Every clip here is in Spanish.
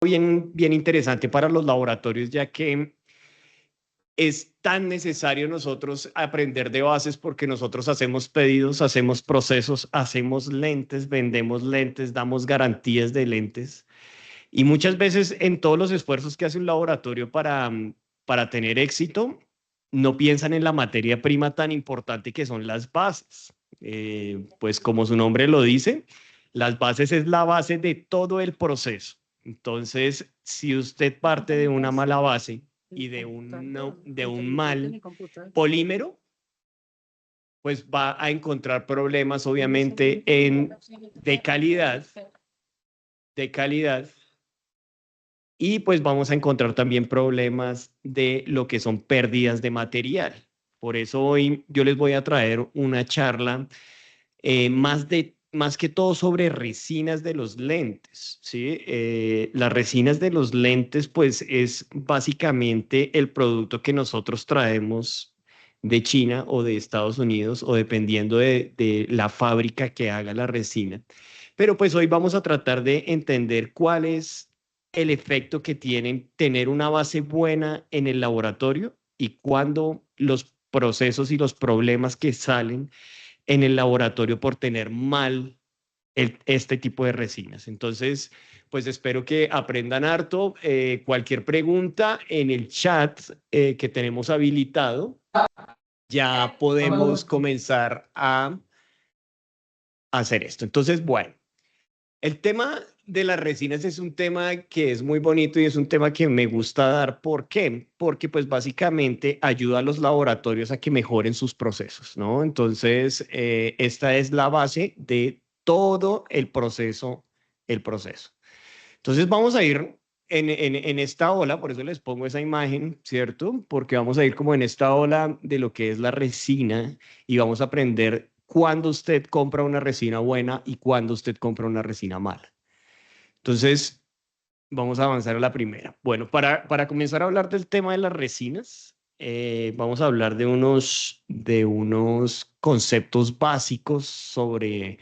bien interesante para los laboratorios, ya que es tan necesario nosotros aprender de bases porque nosotros hacemos pedidos, hacemos procesos, hacemos lentes, vendemos lentes, damos garantías de lentes. Y muchas veces en todos los esfuerzos que hace un laboratorio para tener éxito, no piensan en la materia prima tan importante que son las bases. Pues como su nombre lo dice, las bases es la base de todo el proceso. Entonces, si usted parte de una mala base y de un mal polímero, pues va a encontrar problemas obviamente de calidad, y pues vamos a encontrar también problemas de lo que son pérdidas de material. Por eso hoy yo les voy a traer una charla más que todo sobre resinas de los lentes, ¿sí? Las resinas de los lentes, pues es básicamente el producto que nosotros traemos de China o de Estados Unidos o dependiendo de la fábrica que haga la resina. Pero pues hoy vamos a tratar de entender cuál es el efecto que tienen tener una base buena en el laboratorio y cuándo los procesos y los problemas que salen en el laboratorio por tener mal este tipo de resinas. Entonces, pues espero que aprendan harto. Cualquier pregunta en el chat que tenemos habilitado, ya podemos comenzar a hacer esto. Entonces, bueno, el tema de las resinas es un tema que es muy bonito y es un tema que me gusta dar. ¿Por qué? Porque pues básicamente ayuda a los laboratorios a que mejoren sus procesos, ¿no? Entonces, esta es la base de todo el proceso. Entonces, vamos a ir en esta ola, por eso les pongo esa imagen, ¿cierto? Porque vamos a ir como en esta ola de lo que es la resina y vamos a aprender cuándo usted compra una resina buena y cuándo usted compra una resina mala. Entonces, vamos a avanzar a la primera. Bueno, para comenzar a hablar del tema de las resinas, vamos a hablar de unos conceptos básicos sobre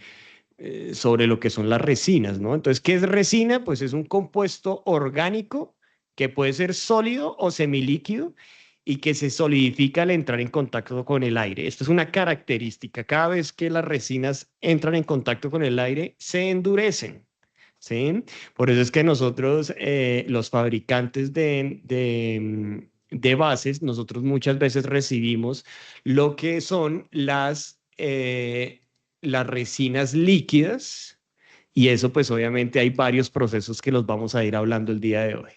lo que son las resinas, ¿no? Entonces, ¿qué es resina? Pues es un compuesto orgánico que puede ser sólido o semilíquido y que se solidifica al entrar en contacto con el aire. Esto es una característica. Cada vez que las resinas entran en contacto con el aire, se endurecen. ¿Sí? Por eso es que nosotros, los fabricantes de bases, nosotros muchas veces recibimos lo que son las resinas líquidas y eso pues obviamente hay varios procesos que los vamos a ir hablando el día de hoy.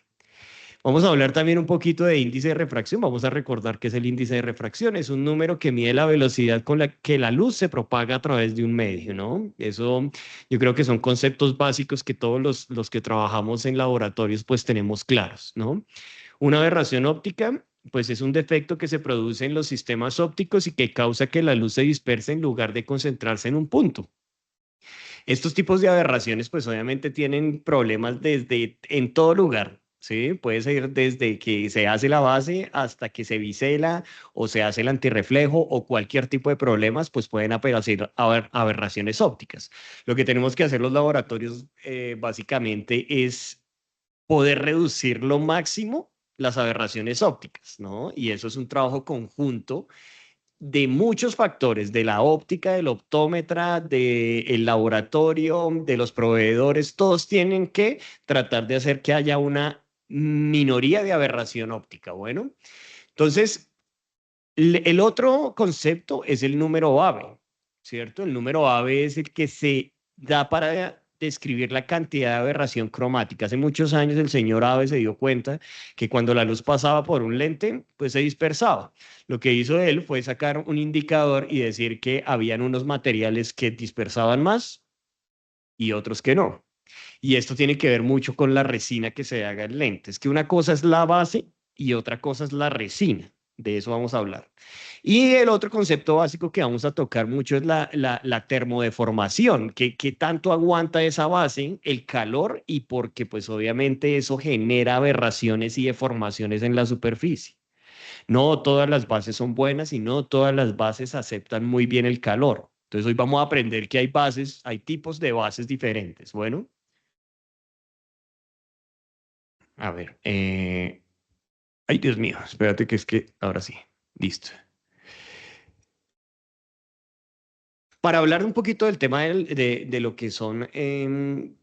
Vamos a hablar también un poquito de índice de refracción. Vamos a recordar qué es el índice de refracción. Es un número que mide la velocidad con la que la luz se propaga a través de un medio, ¿no? Eso yo creo que son conceptos básicos que todos los que trabajamos en laboratorios pues tenemos claros, ¿no? Una aberración óptica pues es un defecto que se produce en los sistemas ópticos y que causa que la luz se disperse en lugar de concentrarse en un punto. Estos tipos de aberraciones, pues obviamente tienen problemas desde en todo lugar, ¿sí? Puede ser desde que se hace la base hasta que se bisela o se hace el antirreflejo o cualquier tipo de problemas, pues pueden aparecer aberraciones ópticas. Lo que tenemos que hacer los laboratorios básicamente es poder reducir lo máximo las aberraciones ópticas, ¿no? Y eso es un trabajo conjunto de muchos factores, de la óptica, del optómetra, del laboratorio, de los proveedores, todos tienen que tratar de hacer que haya una minoría de aberración óptica. Bueno, entonces, el otro concepto es el número AVE, ¿cierto? El número AVE es el que se da para describir la cantidad de aberración cromática. Hace muchos años el señor AVE se dio cuenta que cuando la luz pasaba por un lente, pues se dispersaba. Lo que hizo él fue sacar un indicador y decir que habían unos materiales que dispersaban más y otros que no. Y esto tiene que ver mucho con la resina que se haga en lentes, que una cosa es la base y otra cosa es la resina. De eso vamos a hablar. Y el otro concepto básico que vamos a tocar mucho es la termodeformación, que tanto aguanta esa base, el calor y porque pues obviamente eso genera aberraciones y deformaciones en la superficie. No todas las bases son buenas y no todas las bases aceptan muy bien el calor. Entonces hoy vamos a aprender que hay bases, hay tipos de bases diferentes. Bueno. A ver, ay, Dios mío, espérate que es que ahora sí, listo. Para hablar un poquito del tema de lo que son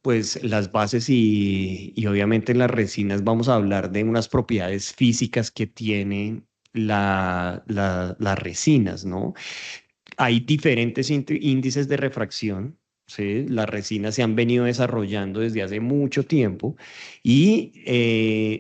pues las bases y obviamente las resinas, vamos a hablar de unas propiedades físicas que tienen las resinas, ¿no? Hay diferentes índices de refracción, ¿sí? Las resinas se han venido desarrollando desde hace mucho tiempo y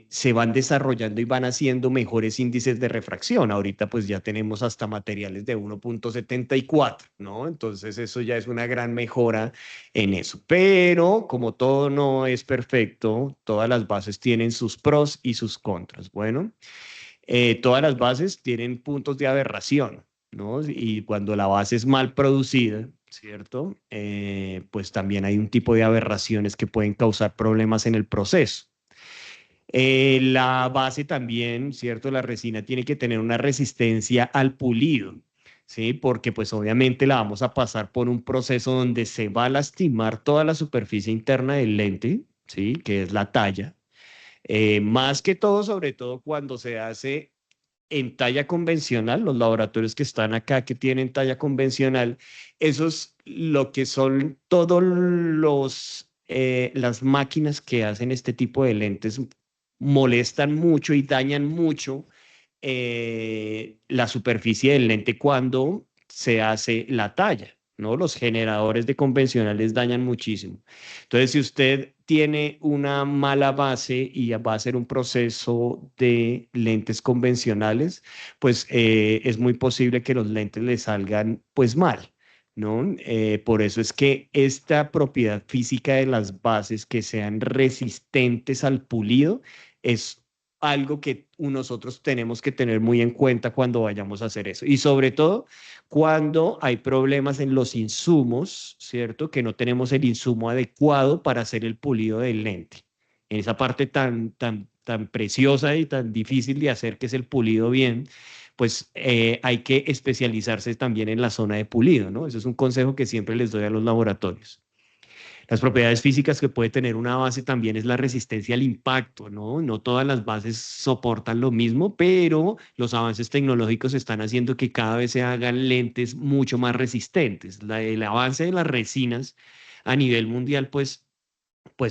se van desarrollando y van haciendo mejores índices de refracción. Ahorita pues ya tenemos hasta materiales de 1,74, ¿no? Entonces eso ya es una gran mejora en eso. Pero como todo no es perfecto, todas las bases tienen sus pros y sus contras. Bueno, todas las bases tienen puntos de aberración, ¿no? Y cuando la base es mal producida, ¿cierto? Pues también hay un tipo de aberraciones que pueden causar problemas en el proceso. La base también, ¿cierto? La resina tiene que tener una resistencia al pulido, ¿sí? Porque pues obviamente la vamos a pasar por un proceso donde se va a lastimar toda la superficie interna del lente, ¿sí? Que es la talla. Más que todo, sobre todo cuando se hace en talla convencional, los laboratorios que están acá que tienen talla convencional, esos lo que son todos los las máquinas que hacen este tipo de lentes molestan mucho y dañan mucho la superficie del lente cuando se hace la talla, ¿no? Los generadores de convencionales dañan muchísimo. Entonces, si usted tiene una mala base y va a hacer un proceso de lentes convencionales, pues es muy posible que los lentes le salgan pues mal, ¿no? Por eso es que esta propiedad física de las bases que sean resistentes al pulido es algo que nosotros tenemos que tener muy en cuenta cuando vayamos a hacer eso. Y sobre todo cuando hay problemas en los insumos, ¿cierto? Que no tenemos el insumo adecuado para hacer el pulido del lente. En esa parte tan preciosa y tan difícil de hacer, que es el pulido bien, pues hay que especializarse también en la zona de pulido, ¿no? Ese es un consejo que siempre les doy a los laboratorios. Las propiedades físicas que puede tener una base también es la resistencia al impacto, ¿no? No todas las bases soportan lo mismo, pero los avances tecnológicos están haciendo que cada vez se hagan lentes mucho más resistentes. El avance de las resinas a nivel mundial, pues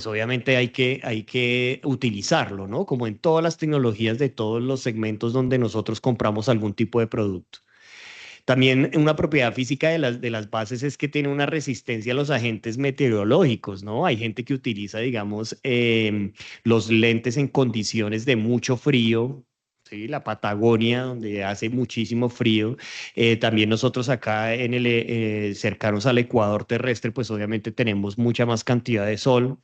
obviamente hay que utilizarlo, ¿no? Como en todas las tecnologías de todos los segmentos donde nosotros compramos algún tipo de producto. También una propiedad física de las bases es que tiene una resistencia a los agentes meteorológicos, ¿no? Hay gente que utiliza, digamos, los lentes en condiciones de mucho frío. Sí, la Patagonia, donde hace muchísimo frío. También nosotros acá cercanos al ecuador terrestre, pues obviamente tenemos mucha más cantidad de sol,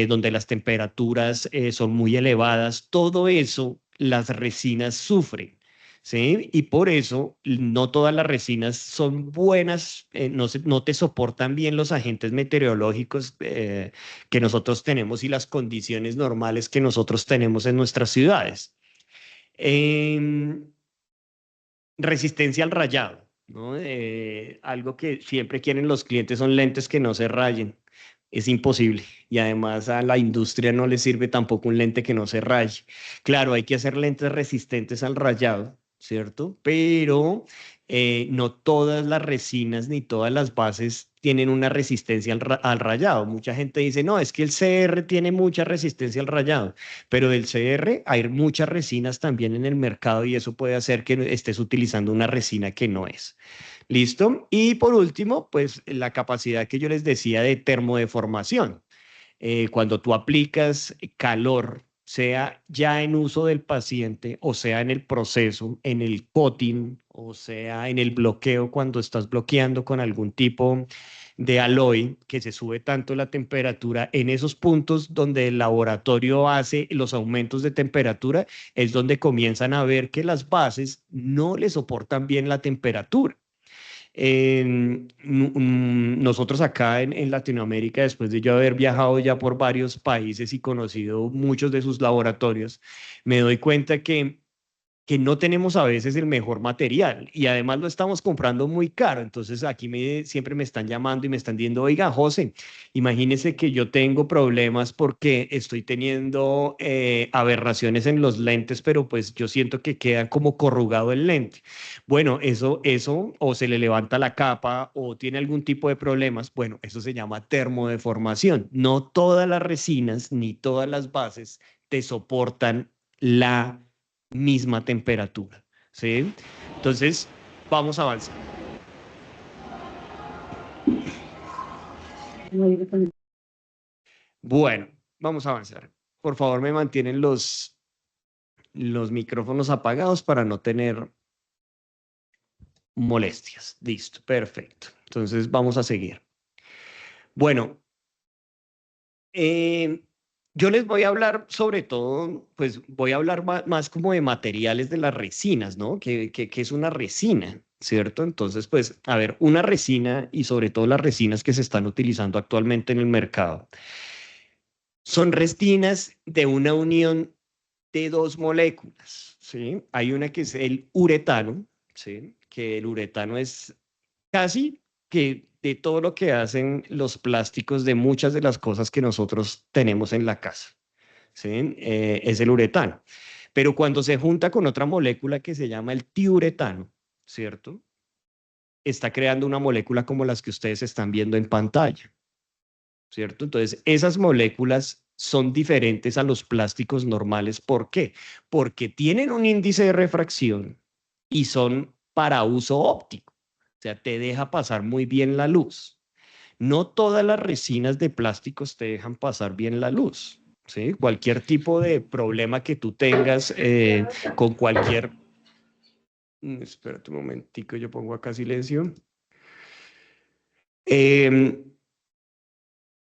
donde las temperaturas son muy elevadas. Todo eso, las resinas sufren. ¿Sí? Y por eso no todas las resinas son buenas, no te soportan bien los agentes meteorológicos que nosotros tenemos y las condiciones normales que nosotros tenemos en nuestras ciudades. Em, Resistencia al rayado, ¿no? Algo que siempre quieren los clientes son lentes que no se rayen. Es imposible. Y además a la industria no le sirve tampoco un lente que no se raye. Claro, hay que hacer lentes resistentes al rayado, ¿cierto? Pero no todas las resinas ni todas las bases tienen una resistencia al rayado. Mucha gente dice, no, es que el CR tiene mucha resistencia al rayado, pero del CR hay muchas resinas también en el mercado y eso puede hacer que estés utilizando una resina que no es. ¿Listo? Y por último, pues la capacidad que yo les decía de termodeformación. Cuando tú aplicas calor, sea ya en uso del paciente o sea en el proceso, en el coating o sea en el bloqueo, cuando estás bloqueando con algún tipo de aloy que se sube tanto la temperatura, en esos puntos donde el laboratorio hace los aumentos de temperatura, es donde comienzan a ver que las bases no le soportan bien la temperatura. Nosotros acá en Latinoamérica, después de yo haber viajado ya por varios países y conocido muchos de sus laboratorios, me doy cuenta que que no tenemos a veces el mejor material y además lo estamos comprando muy caro. Entonces aquí siempre me están llamando y me están diciendo, oiga, José, imagínese que yo tengo problemas porque estoy teniendo aberraciones en los lentes, pero pues yo siento que queda como corrugado el lente. Bueno, eso o se le levanta la capa o tiene algún tipo de problemas. Bueno, eso se llama termodeformación. No todas las resinas ni todas las bases te soportan la misma temperatura, ¿sí? Entonces, vamos a avanzar. Bueno, vamos a avanzar. Por favor, me mantienen los micrófonos apagados para no tener molestias. Listo, perfecto. Entonces, vamos a seguir. Bueno, eh, yo les voy a hablar sobre todo, pues voy a hablar más, como de materiales de las resinas, ¿no? ¿Qué es una resina? ¿Cierto? Entonces, pues, a ver, una resina y sobre todo las resinas que se están utilizando actualmente en el mercado son resinas de una unión de dos moléculas, ¿sí? Hay una que es el uretano, ¿sí? Que el uretano es casi que de todo lo que hacen los plásticos de muchas de las cosas que nosotros tenemos en la casa, ¿sí? Es el uretano. Pero cuando se junta con otra molécula que se llama el tiuretano, ¿cierto? Está creando una molécula como las que ustedes están viendo en pantalla, ¿cierto? Entonces, esas moléculas son diferentes a los plásticos normales. ¿Por qué? Porque tienen un índice de refracción y son para uso óptico. O sea, te deja pasar muy bien la luz. No todas las resinas de plásticos te dejan pasar bien la luz. ¿Sí? Cualquier tipo de problema que tú tengas con cualquier... Espérate un momentico, yo pongo acá silencio.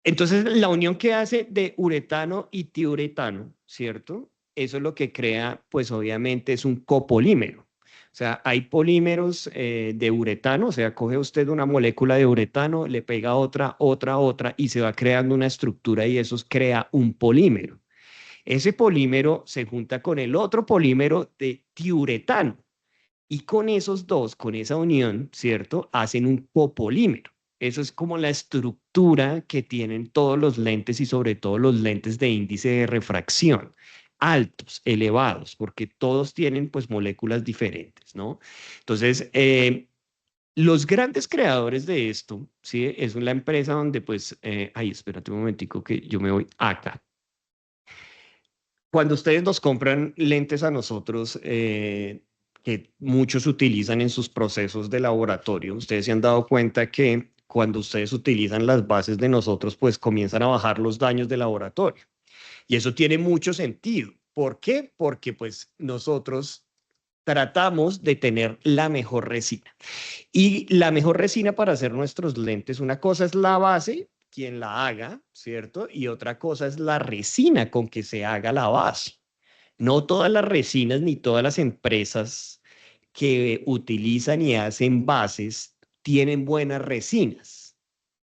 Entonces, la unión que hace de uretano y tiuretano, ¿cierto? Eso es lo que crea, pues obviamente es un copolímero. O sea, hay polímeros de uretano, o sea, coge usted una molécula de uretano, le pega otra, y se va creando una estructura y eso crea un polímero. Ese polímero se junta con el otro polímero de tiuretano y con esos dos, con esa unión, ¿cierto? Hacen un copolímero. Eso es como la estructura que tienen todos los lentes y sobre todo los lentes de índice de refracción, altos, elevados, porque todos tienen pues moléculas diferentes, ¿no? Entonces, los grandes creadores de esto, ¿sí? Es una empresa donde pues, ay, espérate un momentico que yo me voy acá. Cuando ustedes nos compran lentes a nosotros, que muchos utilizan en sus procesos de laboratorio, ustedes se han dado cuenta que cuando ustedes utilizan las bases de nosotros, pues comienzan a bajar los daños de laboratorio. Y eso tiene mucho sentido. ¿Por qué? Porque pues nosotros tratamos de tener la mejor resina. Y la mejor resina para hacer nuestros lentes, una cosa es la base, quien la haga, ¿cierto? Y otra cosa es la resina con que se haga la base. No todas las resinas ni todas las empresas que utilizan y hacen bases tienen buenas resinas,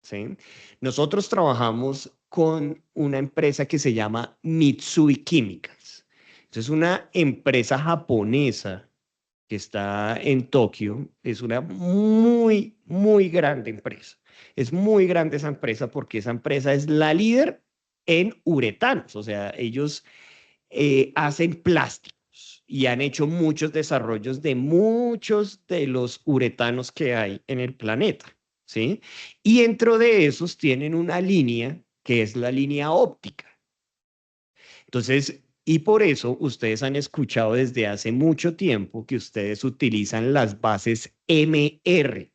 ¿sí? Nosotros trabajamos con una empresa que se llama Mitsui Chemicals. Es una empresa japonesa que está en Tokio, es una muy, muy grande empresa. Es muy grande esa empresa porque esa empresa es la líder en uretanos, o sea, ellos hacen plásticos y han hecho muchos desarrollos de muchos de los uretanos que hay en el planeta, ¿sí? Y dentro de esos tienen una línea que es la línea óptica. Entonces, y por eso ustedes han escuchado desde hace mucho tiempo que ustedes utilizan las bases MR,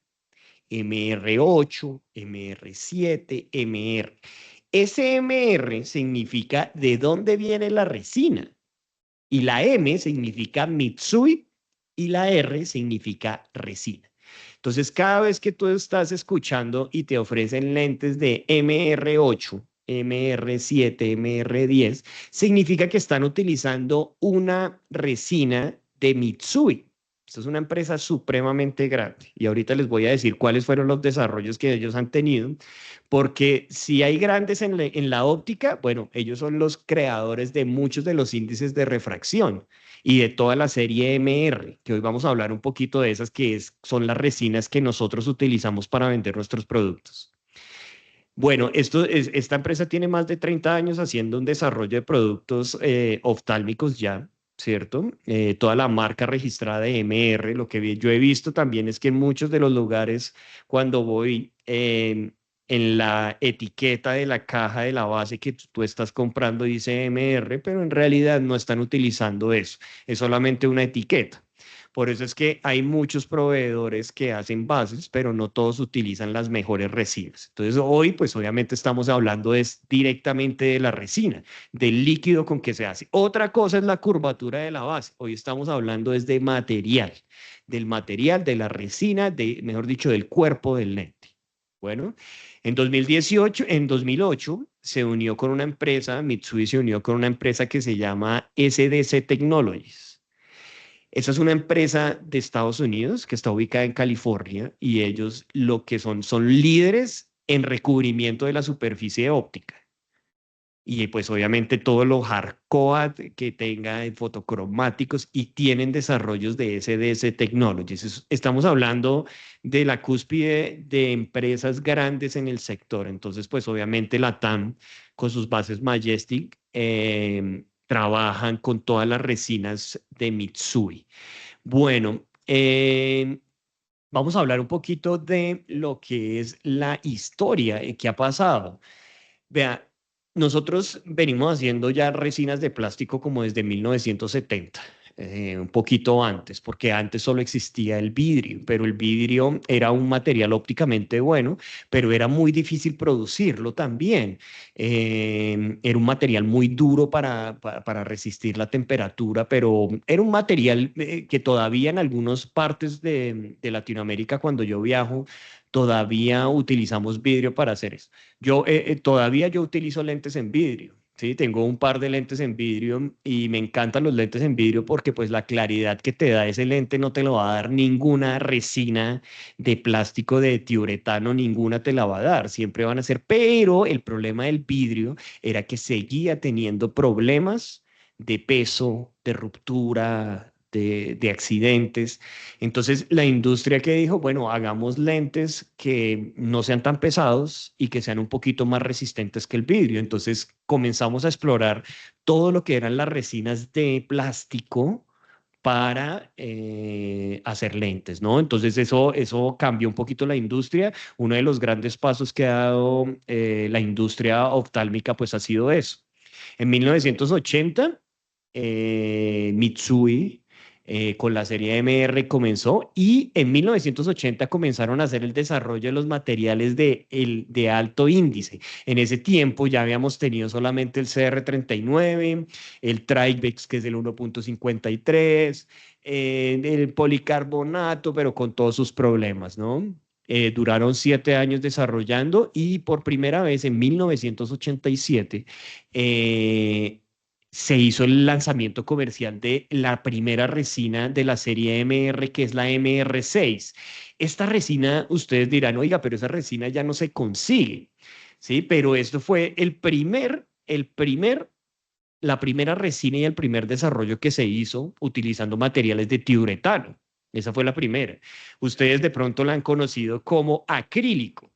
MR8, MR7, MR. Ese MR significa de dónde viene la resina y la M significa Mitsui y la R significa resina. Entonces, cada vez que tú estás escuchando y te ofrecen lentes de MR8, MR7, MR10, significa que están utilizando una resina de Mitsui, Esto es una empresa supremamente grande y ahorita les voy a decir cuáles fueron los desarrollos que ellos han tenido, porque si hay grandes en la óptica, bueno, ellos son los creadores de muchos de los índices de refracción y de toda la serie MR, que hoy vamos a hablar un poquito de esas, son las resinas que nosotros utilizamos para vender nuestros productos. Bueno, esta empresa tiene más de 30 años haciendo un desarrollo de productos oftálmicos ya, ¿cierto? Toda la marca registrada de MR, lo que yo he visto también es que en muchos de los lugares, cuando voy en la etiqueta de la caja de la base que tú estás comprando dice MR, pero en realidad no están utilizando eso, es solamente una etiqueta. Por eso es que hay muchos proveedores que hacen bases, pero no todos utilizan las mejores resinas. Entonces hoy, pues obviamente estamos hablando directamente de la resina, del líquido con que se hace. Otra cosa es la curvatura de la base. Hoy estamos hablando es de material, del material, de la resina, mejor dicho, del cuerpo del lente. Bueno, en 2008 se unió con una empresa, Mitsui se unió con una empresa que se llama SDC Technologies. Esa es una empresa de Estados Unidos que está ubicada en California y ellos lo que son líderes en recubrimiento de la superficie óptica. Y pues obviamente todo lo hardcode que tenga en fotocromáticos y tienen desarrollos de SDS Technologies. Estamos hablando de la cúspide de empresas grandes en el sector. Entonces, pues obviamente la TAM con sus bases Majestic trabajan con todas las resinas de Mitsui. Bueno, vamos a hablar un poquito de lo que es la historia que ha pasado. Vea, nosotros venimos haciendo ya resinas de plástico como desde 1970, un poquito antes, porque antes solo existía el vidrio, pero el vidrio era un material ópticamente bueno, pero era muy difícil producirlo también. Era un material muy duro para resistir la temperatura, pero era un material que todavía en algunas partes de Latinoamérica, cuando yo viajo, todavía utilizamos vidrio para hacer eso. Todavía yo utilizo lentes en vidrio, ¿sí? Tengo un par de lentes en vidrio y me encantan los lentes en vidrio porque pues la claridad que te da ese lente no te lo va a dar ninguna resina de plástico de tiuretano, ninguna te la va a dar, siempre van a ser, pero el problema del vidrio era que seguía teniendo problemas de peso, de ruptura, de accidentes. Entonces, la industria que dijo, bueno, hagamos lentes que no sean tan pesados y que sean un poquito más resistentes que el vidrio. Entonces, comenzamos a explorar todo lo que eran las resinas de plástico para hacer lentes, ¿no? Entonces, eso cambió un poquito la industria. Uno de los grandes pasos que ha dado la industria oftálmica, pues ha sido eso. En 1980, Mitsui con la serie MR comenzó y en 1980 comenzaron a hacer el desarrollo de los materiales de alto índice. En ese tiempo ya habíamos tenido solamente el CR39, el Trivex, que es el 1.53, el policarbonato, pero con todos sus problemas, ¿no? Duraron 7 años desarrollando y por primera vez en 1987 se hizo el lanzamiento comercial de la primera resina de la serie MR, que es la MR6. Esta resina, ustedes dirán, oiga, pero esa resina ya no se consigue, ¿sí? Pero esto fue la primera resina y el primer desarrollo que se hizo utilizando materiales de tiuretano. Esa fue la primera. Ustedes de pronto la han conocido como acrílico.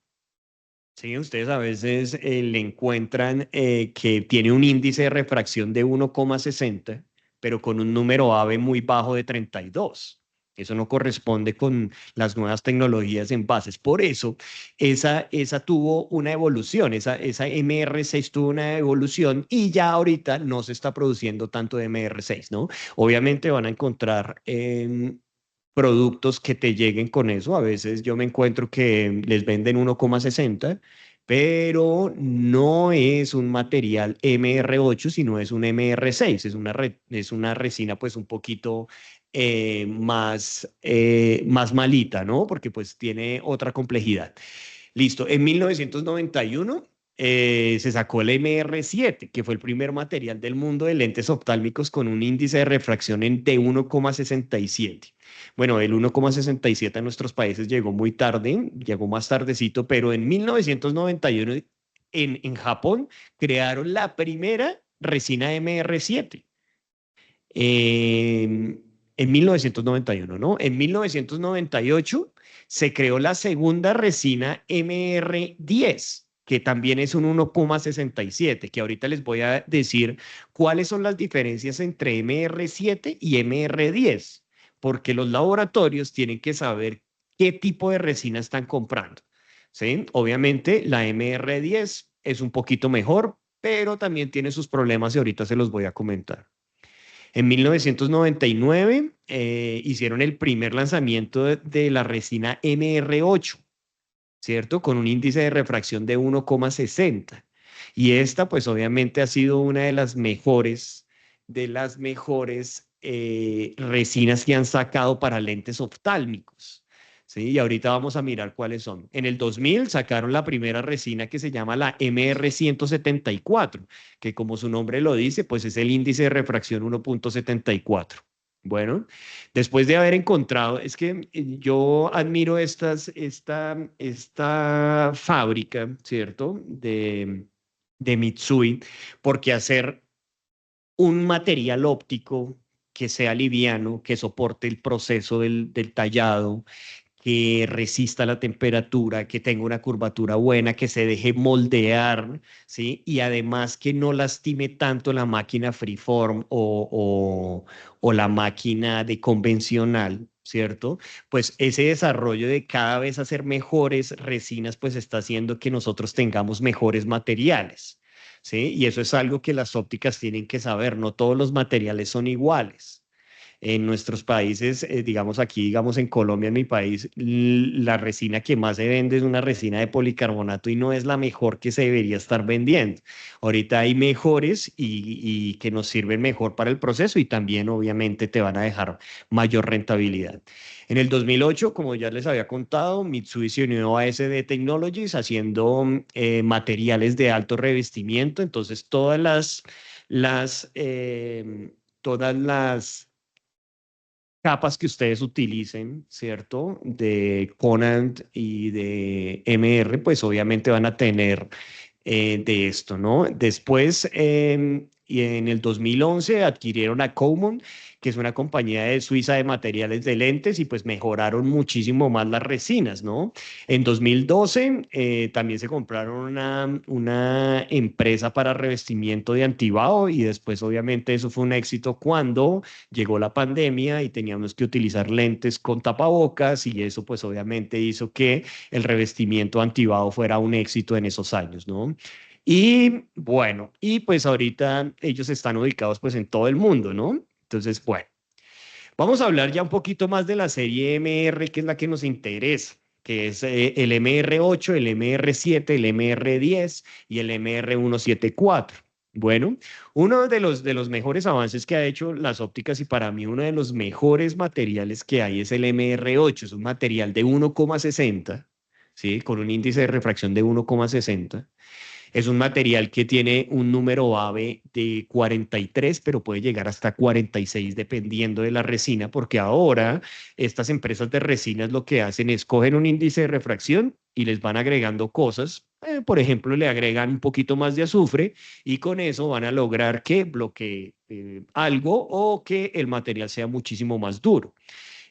Sí, ustedes a veces le encuentran que tiene un índice de refracción de 1,60, pero con un número AVE muy bajo de 32. Eso no corresponde con las nuevas tecnologías en bases. Por eso, esa tuvo una evolución, esa MR6 tuvo una evolución y ya ahorita no se está produciendo tanto de MR6, ¿no? Obviamente van a encontrar productos que te lleguen con eso. A veces yo me encuentro que les venden 1,60, pero no es un material MR8, sino es un MR6. Es una resina pues un poquito más malita, ¿no? Porque pues tiene otra complejidad. Listo. En 1991 se sacó el MR7, que fue el primer material del mundo de lentes oftálmicos con un índice de refracción de 1,67. Bueno, el 1,67 a nuestros países llegó muy tarde, llegó más tardecito, pero en 1991 en Japón crearon la primera resina MR7. En 1991, ¿no? En 1998 se creó la segunda resina MR10, que también es un 1,67, que ahorita les voy a decir cuáles son las diferencias entre MR7 y MR10, porque los laboratorios tienen que saber qué tipo de resina están comprando, ¿sí? Obviamente la MR10 es un poquito mejor, pero también tiene sus problemas y ahorita se los voy a comentar. En 1999 hicieron el primer lanzamiento de la resina MR8, ¿cierto? Con un índice de refracción de 1,60. Y esta, pues obviamente ha sido una de las mejores resinas que han sacado para lentes oftálmicos. ¿Sí? Y ahorita vamos a mirar cuáles son. En el 2000 sacaron la primera resina que se llama la MR174, que como su nombre lo dice, pues es el índice de refracción 1,74. Bueno, después de haber encontrado, es que yo admiro esta fábrica, ¿cierto? De Mitsui, porque hacer un material óptico que sea liviano, que soporte el proceso del tallado, que resista la temperatura, que tenga una curvatura buena, que se deje moldear, ¿sí? Y además que no lastime tanto la máquina freeform o la máquina de convencional, ¿cierto? Pues ese desarrollo de cada vez hacer mejores resinas, pues está haciendo que nosotros tengamos mejores materiales, ¿sí? Y eso es algo que las ópticas tienen que saber, no todos los materiales son iguales. En nuestros países, digamos aquí, digamos en Colombia, en mi país, la resina que más se vende es una resina de policarbonato y no es la mejor que se debería estar vendiendo. Ahorita hay mejores y que nos sirven mejor para el proceso y también obviamente te van a dejar mayor rentabilidad. En el 2008, como ya les había contado, Mitsui se unió a SD Technologies haciendo materiales de alto revestimiento. Entonces, las, todas las capas que ustedes utilicen, ¿cierto? De Conant y de MR, pues obviamente van a tener de esto, ¿no? Después, y en el 2011 adquirieron a Common, que es una compañía de Suiza de materiales de lentes y pues mejoraron muchísimo más las resinas, ¿no? En 2012 también se compraron una empresa para revestimiento de antibao y después obviamente eso fue un éxito cuando llegó la pandemia y teníamos que utilizar lentes con tapabocas y eso pues obviamente hizo que el revestimiento antibao fuera un éxito en esos años, ¿no? Y bueno, y pues ahorita ellos están ubicados pues en todo el mundo, ¿no? Entonces, bueno, vamos a hablar ya un poquito más de la serie MR, que es la que nos interesa, que es el MR8, el MR7, el MR10 y el MR174. Bueno, uno de los mejores avances que ha hecho las ópticas y para mí uno de los mejores materiales que hay es el MR8, es un material de 1,60, ¿sí? Con un índice de refracción de 1,60. Es un material que tiene un número AVE de 43, pero puede llegar hasta 46 dependiendo de la resina, porque ahora estas empresas de resinas lo que hacen es cogen un índice de refracción y les van agregando cosas. Por ejemplo, le agregan un poquito más de azufre y con eso van a lograr que bloquee algo o que el material sea muchísimo más duro.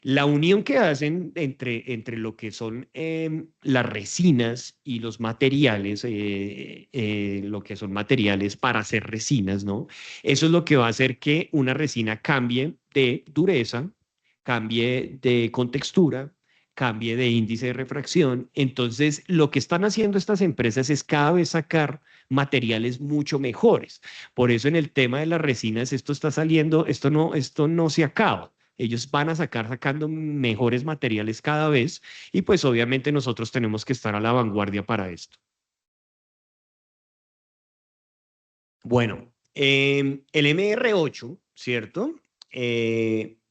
La unión que hacen entre lo que son las resinas y los materiales, lo que son materiales para hacer resinas, ¿no? Eso es lo que va a hacer que una resina cambie de dureza, cambie de contextura, cambie de índice de refracción. Entonces, lo que están haciendo estas empresas es cada vez sacar materiales mucho mejores. Por eso en el tema de las resinas, esto está saliendo, esto no se acaba. Ellos van a sacando mejores materiales cada vez y pues obviamente nosotros tenemos que estar a la vanguardia para esto. Bueno, el MR8, ¿cierto?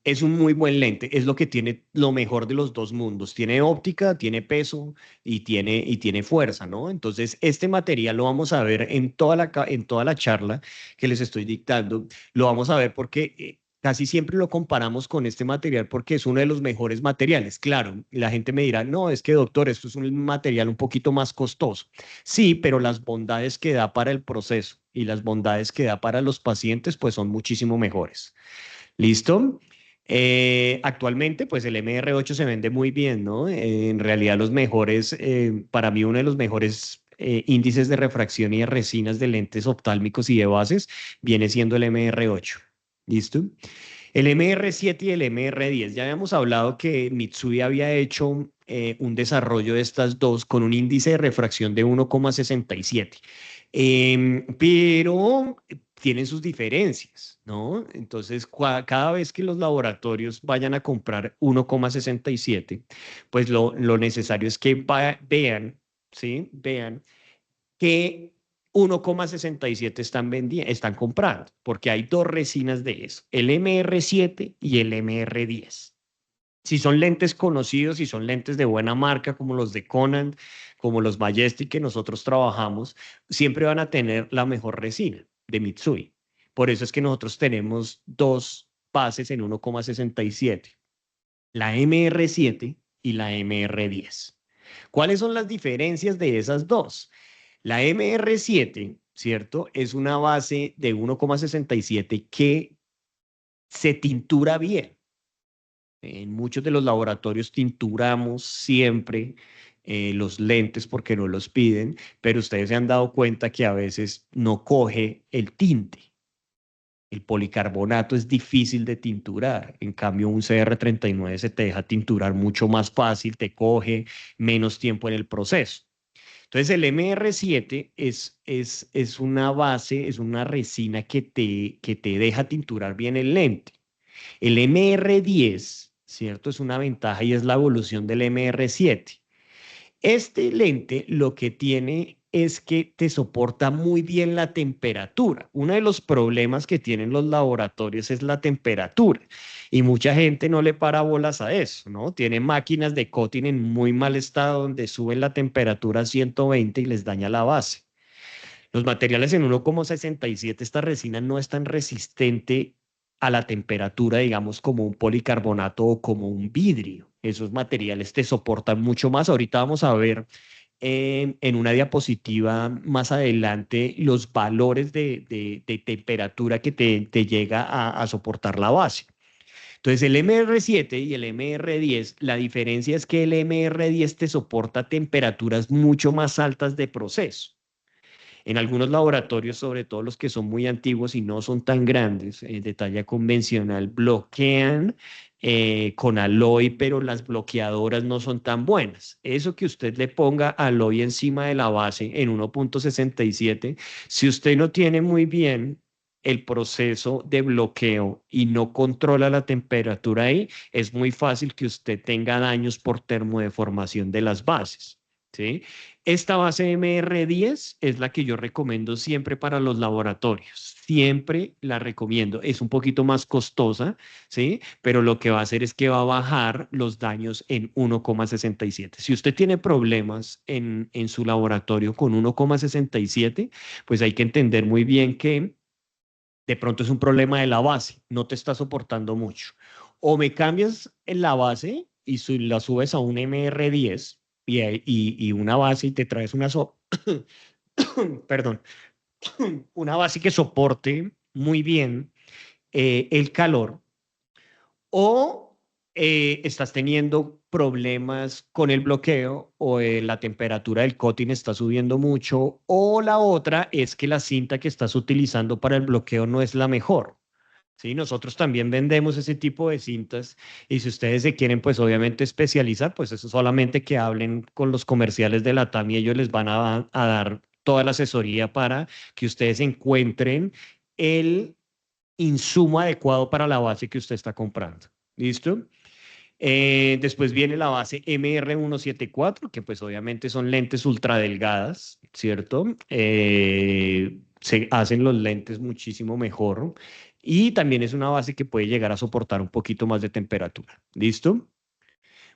Es un muy buen lente, es lo que tiene lo mejor de los dos mundos. Tiene óptica, tiene peso y tiene fuerza, ¿no? Entonces, este material lo vamos a ver en toda la charla que les estoy dictando. Lo vamos a ver porque casi siempre lo comparamos con este material porque es uno de los mejores materiales. Claro, la gente me dirá, no, es que doctor, esto es un material un poquito más costoso. Sí, pero las bondades que da para el proceso y las bondades que da para los pacientes, pues son muchísimo mejores. ¿Listo? Actualmente, pues el MR8 se vende muy bien, ¿no? En realidad los mejores, para mí uno de los mejores índices de refracción y de resinas de lentes oftálmicos y de bases viene siendo el MR8. ¿Listo? El MR7 y el MR10. Ya habíamos hablado que Mitsui había hecho un desarrollo de estas dos con un índice de refracción de 1,67. Pero tienen sus diferencias, ¿no? Entonces, cada vez que los laboratorios vayan a comprar 1,67, pues lo necesario es que vean, ¿sí? Vean que 1,67 están comprando, porque hay dos resinas de eso, el MR7 y el MR10. Si son lentes conocidos, si son lentes de buena marca, como los de Conan, como los Majestic que nosotros trabajamos, siempre van a tener la mejor resina de Mitsui. Por eso es que nosotros tenemos dos bases en 1,67, la MR7 y la MR10. ¿Cuáles son las diferencias de esas dos? La MR7, ¿cierto? Es una base de 1,67 que se tintura bien. En muchos de los laboratorios tinturamos siempre los lentes porque no los piden, pero ustedes se han dado cuenta que a veces no coge el tinte. El policarbonato es difícil de tinturar, en cambio un CR39 se te deja tinturar mucho más fácil, te coge menos tiempo en el proceso. Entonces el MR7 es una base, es una resina que te deja tinturar bien el lente. El MR10, ¿cierto? Es una ventaja y es la evolución del MR7. Este lente lo que tiene es que te soporta muy bien la temperatura. Uno de los problemas que tienen los laboratorios es la temperatura y mucha gente no le para bolas a eso, ¿no? Tienen máquinas de coating en muy mal estado donde suben la temperatura a 120 y les daña la base. Los materiales en 1,67, esta resina no es tan resistente a la temperatura, digamos, como un policarbonato o como un vidrio. Esos materiales te soportan mucho más. Ahorita vamos a ver en una diapositiva más adelante los valores de temperatura que te llega a soportar la base. Entonces, el MR7 y el MR10, la diferencia es que el MR10 te soporta temperaturas mucho más altas de proceso. En algunos laboratorios, sobre todo los que son muy antiguos y no son tan grandes, de talla convencional, bloquean con Aloy, pero las bloqueadoras no son tan buenas. Eso que usted le ponga Aloy encima de la base en 1,67, si usted no tiene muy bien el proceso de bloqueo y no controla la temperatura ahí, es muy fácil que usted tenga daños por termodeformación de las bases. ¿Sí? Esta base MR10 es la que yo recomiendo siempre para los laboratorios. Siempre la recomiendo. Es un poquito más costosa, ¿sí? Pero lo que va a hacer es que va a bajar los daños en 1,67. Si usted tiene problemas en su laboratorio con 1,67, pues hay que entender muy bien que de pronto es un problema de la base, no te está soportando mucho. O me cambias en la base y la subes a un MR10 y una base y te traes perdón, una base que soporte muy bien el calor, o estás teniendo problemas con el bloqueo o la temperatura del coating está subiendo mucho, o la otra es que la cinta que estás utilizando para el bloqueo no es la mejor. Sí, nosotros también vendemos ese tipo de cintas y si ustedes se quieren, pues obviamente especializar, pues eso solamente que hablen con los comerciales de la TAM y ellos les van a dar toda la asesoría para que ustedes encuentren el insumo adecuado para la base que usted está comprando. ¿Listo? Después viene la base MR174, que pues obviamente son lentes ultra delgadas, ¿cierto? Se hacen los lentes muchísimo mejor y también es una base que puede llegar a soportar un poquito más de temperatura. ¿Listo?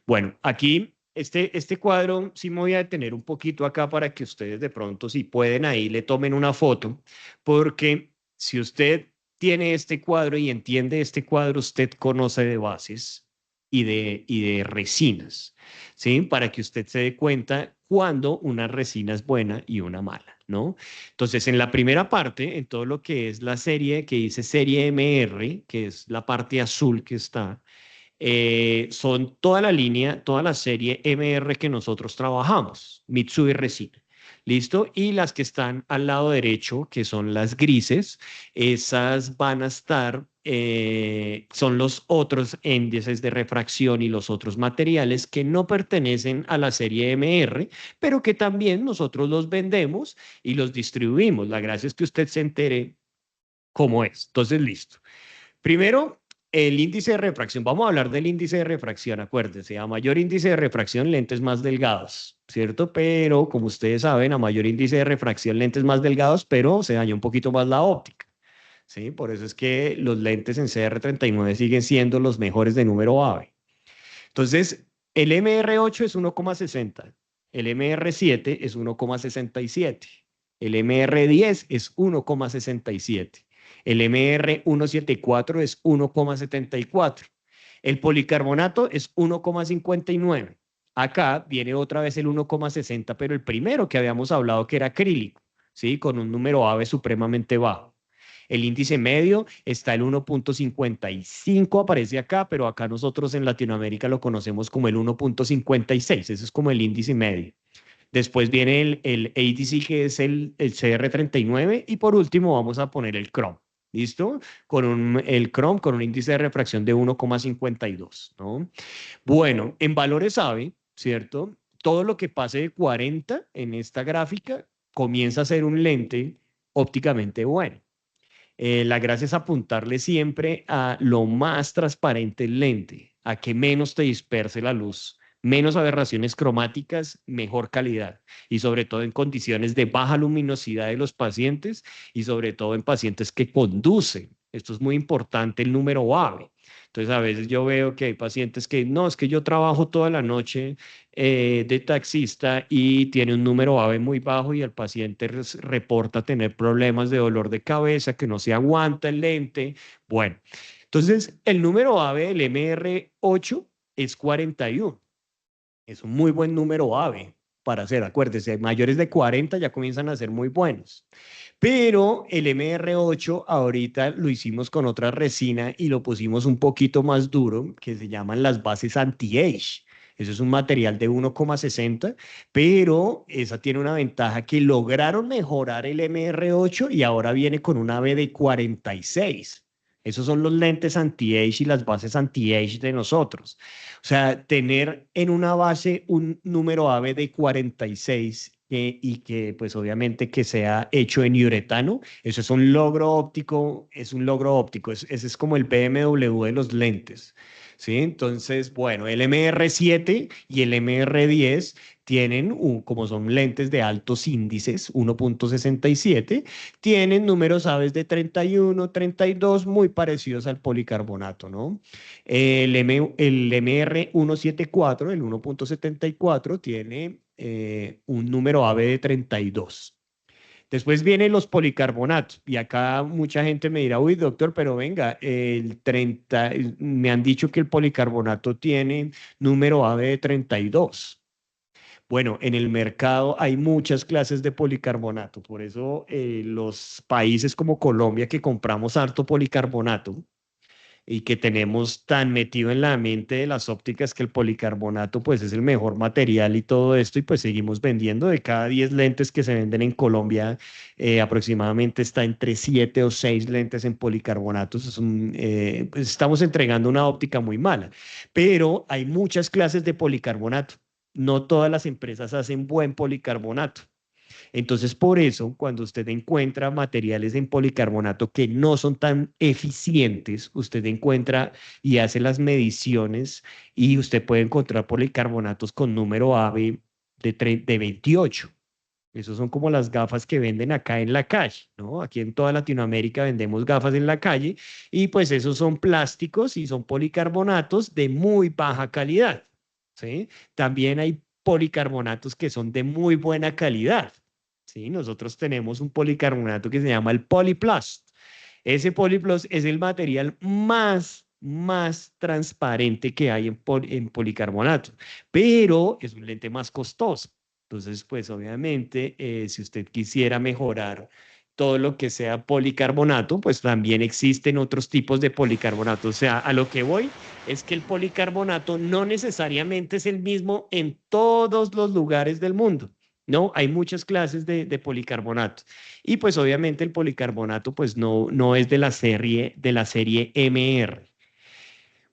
Bueno, aquí este cuadro sí me voy a detener un poquito acá para que ustedes de pronto, si pueden ahí, le tomen una foto, porque si usted tiene este cuadro y entiende este cuadro, usted conoce de bases y de resinas, ¿sí? Para que usted se dé cuenta cuando una resina es buena y una mala, ¿no? Entonces, en la primera parte, en todo lo que es la serie que dice serie MR, que es la parte azul que está, son toda la línea, toda la serie MR que nosotros trabajamos, Mitsui Resina. ¿Listo? Y las que están al lado derecho, que son las grises, esas van a estar, son los otros índices de refracción y los otros materiales que no pertenecen a la serie MR, pero que también nosotros los vendemos y los distribuimos. La gracia es que usted se entere cómo es. Entonces, listo. Primero, el índice de refracción. Vamos a hablar del índice de refracción, acuérdense. A mayor índice de refracción, lentes más delgados, ¿cierto? Pero, como ustedes saben, a mayor índice de refracción, lentes más delgados, pero se daña un poquito más la óptica, ¿sí? Por eso es que los lentes en CR39 siguen siendo los mejores de número AVE. Entonces, el MR8 es 1,60, el MR7 es 1,67, el MR10 es 1,67, el MR174 es 1,74, el policarbonato es 1,59. Acá viene otra vez el 1,60, pero el primero que habíamos hablado que era acrílico, ¿sí? Con un número AVE supremamente bajo. El índice medio está el 1,55, aparece acá, pero acá nosotros en Latinoamérica lo conocemos como el 1,56. Ese es como el índice medio. Después viene el ADC, que es el CR39, y por último vamos a poner el Chrome. ¿Listo? El Chrome con un índice de refracción de 1,52, ¿no? Bueno, en valores AVE, ¿cierto? Todo lo que pase de 40 en esta gráfica comienza a ser un lente ópticamente bueno. La gracia es apuntarle siempre a lo más transparente el lente, a que menos te disperse la luz, menos aberraciones cromáticas, mejor calidad. Y sobre todo en condiciones de baja luminosidad de los pacientes y sobre todo en pacientes que conducen. Esto es muy importante, el número AVE. Entonces, a veces yo veo que hay pacientes que no, es que yo trabajo toda la noche de taxista y tiene un número AVE muy bajo y el paciente reporta tener problemas de dolor de cabeza, que no se aguanta el lente. Bueno, entonces el número AVE del MR8 es 41. Es un muy buen número AVE para hacer, acuérdese, mayores de 40 ya comienzan a ser muy buenos. Pero el MR8 ahorita lo hicimos con otra resina y lo pusimos un poquito más duro, que se llaman las bases anti-age. Eso es un material de 1,60, pero esa tiene una ventaja que lograron mejorar el MR8 y ahora viene con una B de 46. Esos son los lentes anti-age y las bases anti-age de nosotros. O sea, tener en una base un número AVE de 46 y que pues obviamente que sea hecho en uretano, eso es un logro óptico, es un logro óptico, ese es como el BMW de los lentes, ¿sí? Entonces, bueno, el MR7 y el MR10 tienen, como son lentes de altos índices, 1,67, tienen números aves de 31, 32, muy parecidos al policarbonato, ¿no? El MR174, el 1,74, tiene un número AVE de 32. Después vienen los policarbonatos y acá mucha gente me dirá, uy, doctor, pero venga, me han dicho que el policarbonato tiene número AVE de 32. Bueno, en el mercado hay muchas clases de policarbonato, por eso los países como Colombia que compramos harto policarbonato, y que tenemos tan metido en la mente de las ópticas que el policarbonato pues es el mejor material y todo esto y pues seguimos vendiendo. De cada 10 lentes que se venden en Colombia, aproximadamente está entre 7 o 6 lentes en policarbonatos. Pues estamos entregando una óptica muy mala, pero hay muchas clases de policarbonato. No todas las empresas hacen buen policarbonato. Entonces, por eso, cuando usted encuentra materiales en policarbonato que no son tan eficientes, usted encuentra y hace las mediciones y usted puede encontrar policarbonatos con número AVE de 28. Esos son como las gafas que venden acá en la calle, ¿no? Aquí en toda Latinoamérica vendemos gafas en la calle y pues esos son plásticos y son policarbonatos de muy baja calidad, ¿sí? También hay policarbonatos que son de muy buena calidad, ¿sí? Nosotros tenemos un policarbonato que se llama el Polyplus. Ese Polyplus es el material más transparente que hay en policarbonato, pero es un lente más costoso. Entonces, pues obviamente, si usted quisiera mejorar todo lo que sea policarbonato, pues también existen otros tipos de policarbonato. O sea, a lo que voy es que el policarbonato no necesariamente es el mismo en todos los lugares del mundo. No, hay muchas clases de policarbonato. Y pues obviamente el policarbonato pues no es de la serie MR.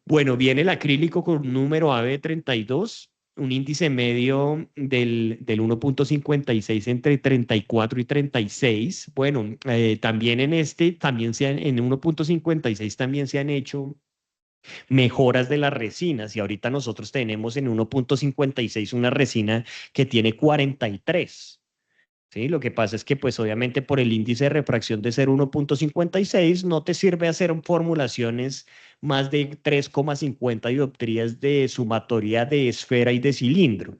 Bueno, viene el acrílico con un número AB32, un índice medio del 1.56 entre 34 y 36. Bueno, también en este, también en 1.56 también se han hecho mejoras de las resinas y ahorita nosotros tenemos en 1.56 una resina que tiene 43. ¿Sí? Lo que pasa es que, pues obviamente por el índice de refracción de ser 1.56 no te sirve hacer formulaciones más de 3,50 dioptrías de sumatoria de esfera y de cilindro.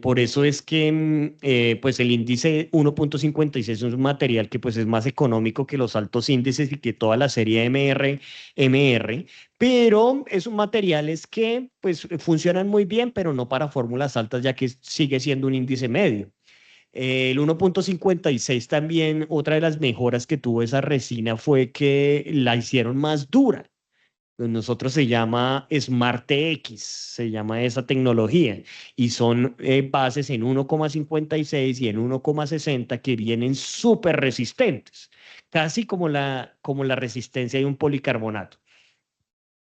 Por eso es que pues el índice 1.56 es un material que pues es más económico que los altos índices y que toda la serie MR, pero es un materiales que pues funcionan muy bien, pero no para fórmulas altas, ya que sigue siendo un índice medio. El 1.56 también, otra de las mejoras que tuvo esa resina fue que la hicieron más dura. Nosotros se llama SmartX, se llama esa tecnología, y son bases en 1,56 y en 1,60 que vienen súper resistentes, casi como la resistencia de un policarbonato.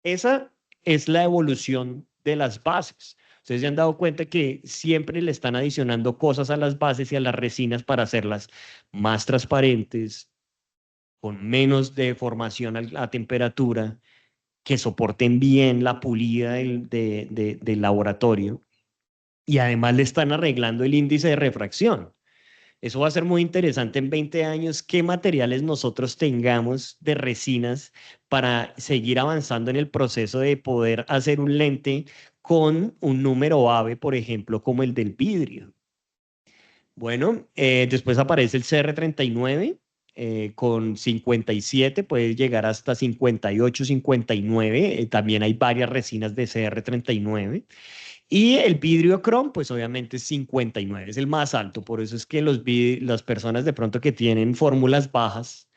Esa es la evolución de las bases. Ustedes se han dado cuenta que siempre le están adicionando cosas a las bases y a las resinas para hacerlas más transparentes, con menos deformación a temperatura, que soporten bien la pulida del laboratorio y además le están arreglando el índice de refracción. Eso va a ser muy interesante en 20 años, qué materiales nosotros tengamos de resinas para seguir avanzando en el proceso de poder hacer un lente con un número AVE, por ejemplo, como el del vidrio. Bueno, después aparece el CR39 con 57, puede llegar hasta 58, 59. También hay varias resinas de CR39. Y el vidrio Chrome, pues obviamente es 59, es el más alto. Por eso es que las personas de pronto que tienen fórmulas bajas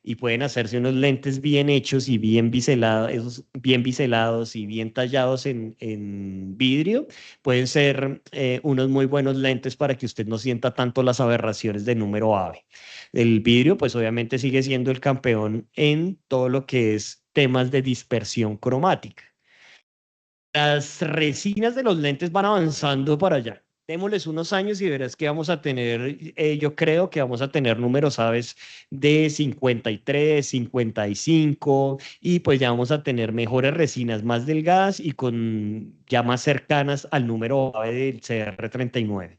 y pueden hacerse unos lentes bien hechos y bien biselados, esos bien biselados y bien tallados en vidrio, pueden ser unos muy buenos lentes para que usted no sienta tanto las aberraciones de número AVE. El vidrio, pues obviamente sigue siendo el campeón en todo lo que es temas de dispersión cromática. Las resinas de los lentes van avanzando para allá. Démosles unos años y verás que vamos a tener, yo creo que vamos a tener números aves de 53, 55 y pues ya vamos a tener mejores resinas más delgadas y con ya más cercanas al número ave del CR39.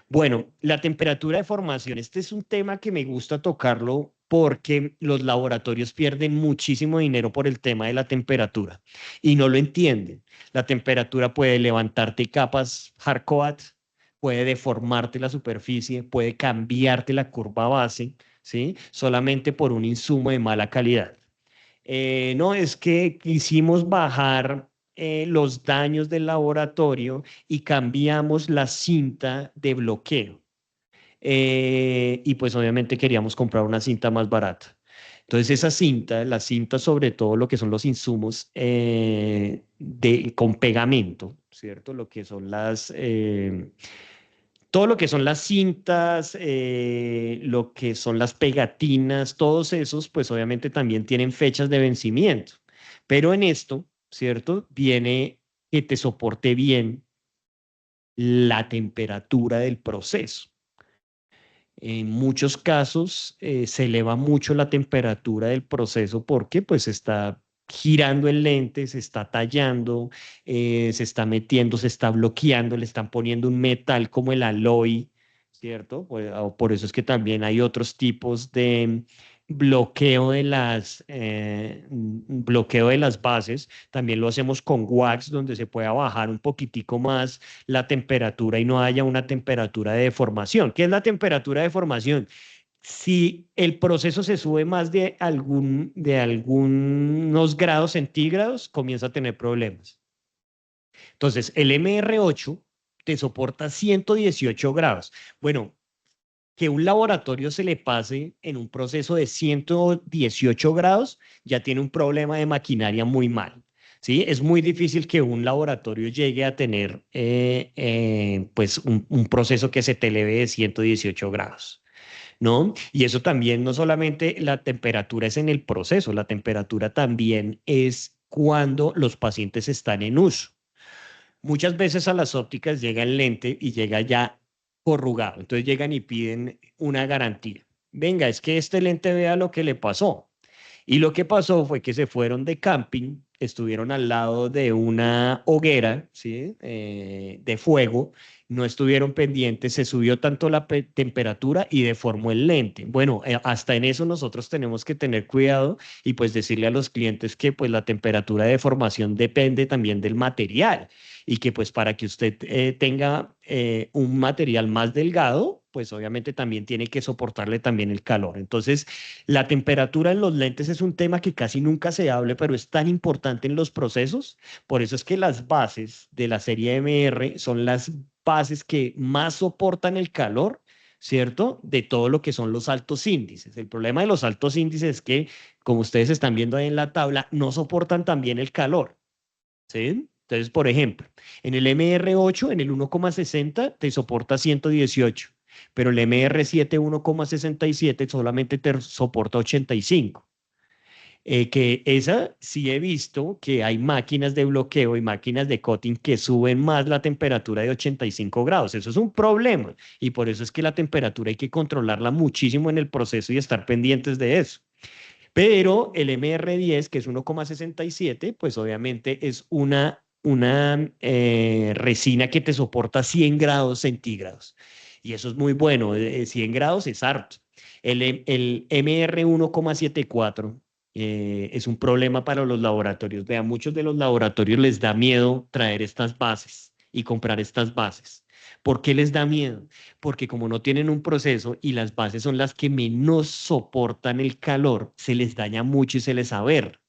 Bueno, la temperatura de formación. Este es un tema que me gusta tocarlo porque los laboratorios pierden muchísimo dinero por el tema de la temperatura y no lo entienden. La temperatura puede levantarte capas hardcoat, puede deformarte la superficie, puede cambiarte la curva base, ¿sí? Solamente por un insumo de mala calidad. No, es que quisimos bajar los daños del laboratorio y cambiamos la cinta de bloqueo. Y pues obviamente queríamos comprar una cinta más barata. Entonces esa cinta, la cinta sobre todo lo que son los insumos con pegamento, ¿cierto? Lo que son todo lo que son las cintas, lo que son las pegatinas, todos esos, pues obviamente también tienen fechas de vencimiento. Pero en esto, ¿cierto? Viene que te soporte bien la temperatura del proceso. En muchos casos se eleva mucho la temperatura del proceso porque pues está girando el lente, se está tallando, se está metiendo, se está bloqueando, le están poniendo un metal como el aloy, ¿cierto? Por eso es que también hay otros tipos de bloqueo bloqueo de las bases. También lo hacemos con wax, donde se pueda bajar un poquitico más la temperatura y no haya una temperatura de deformación. ¿Qué es la temperatura de deformación? Si el proceso se sube más de algunos grados centígrados, comienza a tener problemas. Entonces, el MR8 te soporta 118 grados. Bueno, que un laboratorio se le pase en un proceso de 118 grados, ya tiene un problema de maquinaria muy mal. ¿Sí? Es muy difícil que un laboratorio llegue a tener pues un proceso que se te eleve de 118 grados. ¿No? Y eso también, no solamente la temperatura es en el proceso, la temperatura también es cuando los pacientes están en uso. Muchas veces a las ópticas llega el lente y llega ya corrugado. Entonces llegan y piden una garantía. Venga, es que este lente vea lo que le pasó. Y lo que pasó fue que se fueron de camping, estuvieron al lado de una hoguera, ¿sí? De fuego, no estuvieron pendientes, se subió tanto la temperatura y deformó el lente. Bueno, hasta en eso nosotros tenemos que tener cuidado y pues decirle a los clientes que pues la temperatura de deformación depende también del material y que pues para que usted tenga un material más delgado, pues obviamente también tiene que soportarle también el calor. Entonces, la temperatura en los lentes es un tema que casi nunca se hable, pero es tan importante en los procesos. Por eso es que las bases de la serie MR son las bases que más soportan el calor, ¿cierto? De todo lo que son los altos índices. El problema de los altos índices es que, como ustedes están viendo ahí en la tabla, no soportan también el calor, ¿sí? Entonces, por ejemplo, en el MR8, en el 1,60 te soporta 118, pero el MR7 1,67 solamente te soporta 85. Que esa sí he visto que hay máquinas de bloqueo y máquinas de coating que suben más la temperatura de 85 grados. Eso es un problema y por eso es que la temperatura hay que controlarla muchísimo en el proceso y estar pendientes de eso. Pero el MR10, que es 1,67, pues obviamente es una resina que te soporta 100 grados centígrados. Y eso es muy bueno, 100 grados es harto. El MR1,74 es un problema para los laboratorios. Vean, muchos de los laboratorios les da miedo traer estas bases y comprar estas bases. ¿Por qué les da miedo? Porque como no tienen un proceso y las bases son las que menos soportan el calor, se les daña mucho y se les aberra,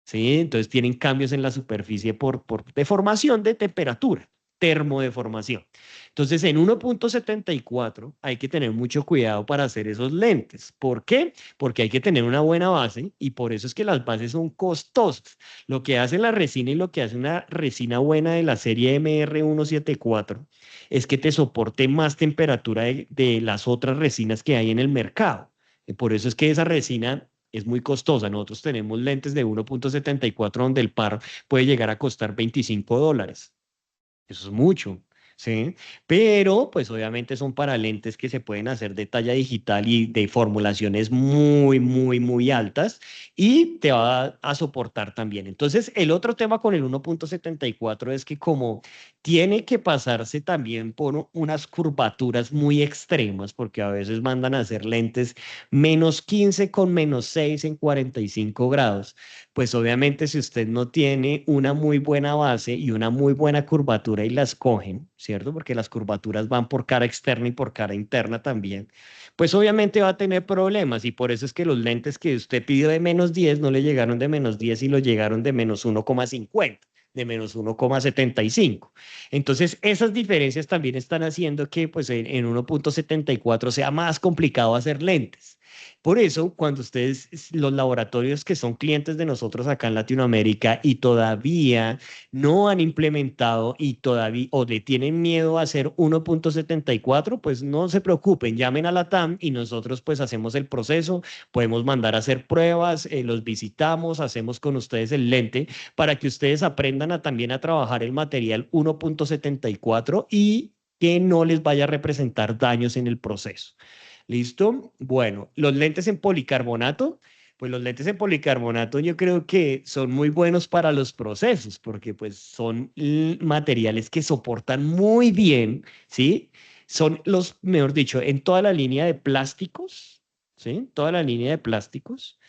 ¿sí? Entonces tienen cambios en la superficie por deformación de temperatura, termodeformación. Entonces en 1,74 hay que tener mucho cuidado para hacer esos lentes. ¿Por qué? Porque hay que tener una buena base y por eso es que las bases son costosas. Lo que hace la resina y lo que hace una resina buena de la serie MR174 es que te soporte más temperatura de las otras resinas que hay en el mercado. Por eso es que esa resina es muy costosa. Nosotros tenemos lentes de 1,74 donde el par puede llegar a costar $25. Eso es mucho, ¿sí? Pero, pues obviamente son para lentes que se pueden hacer de talla digital y de formulaciones muy, muy, muy altas y te va a soportar también. Entonces, el otro tema con el 1,74 es que como tiene que pasarse también por unas curvaturas muy extremas, porque a veces mandan a hacer lentes -15 con -6 en 45 grados, pues obviamente si usted no tiene una muy buena base y una muy buena curvatura y las cogen, ¿cierto? Porque las curvaturas van por cara externa y por cara interna también, pues obviamente va a tener problemas y por eso es que los lentes que usted pidió de -10 no le llegaron de -10 y lo llegaron de -1,50, de -1,75. Entonces, esas diferencias también están haciendo que pues en 1,74 sea más complicado hacer lentes. Por eso, cuando ustedes, los laboratorios que son clientes de nosotros acá en Latinoamérica y todavía no han implementado y todavía o le tienen miedo a hacer 1,74, pues no se preocupen, llamen a la TAM y nosotros pues hacemos el proceso, podemos mandar a hacer pruebas, los visitamos, hacemos con ustedes el lente para que ustedes aprendan a, también a trabajar el material 1,74 y que no les vaya a representar daños en el proceso. ¿Listo? Bueno, los lentes en policarbonato, pues los lentes en policarbonato yo creo que son muy buenos para los procesos, porque pues son materiales que soportan muy bien, ¿sí? Son los, mejor dicho, en toda la línea de plásticos, ¿sí? Toda la línea de plásticos.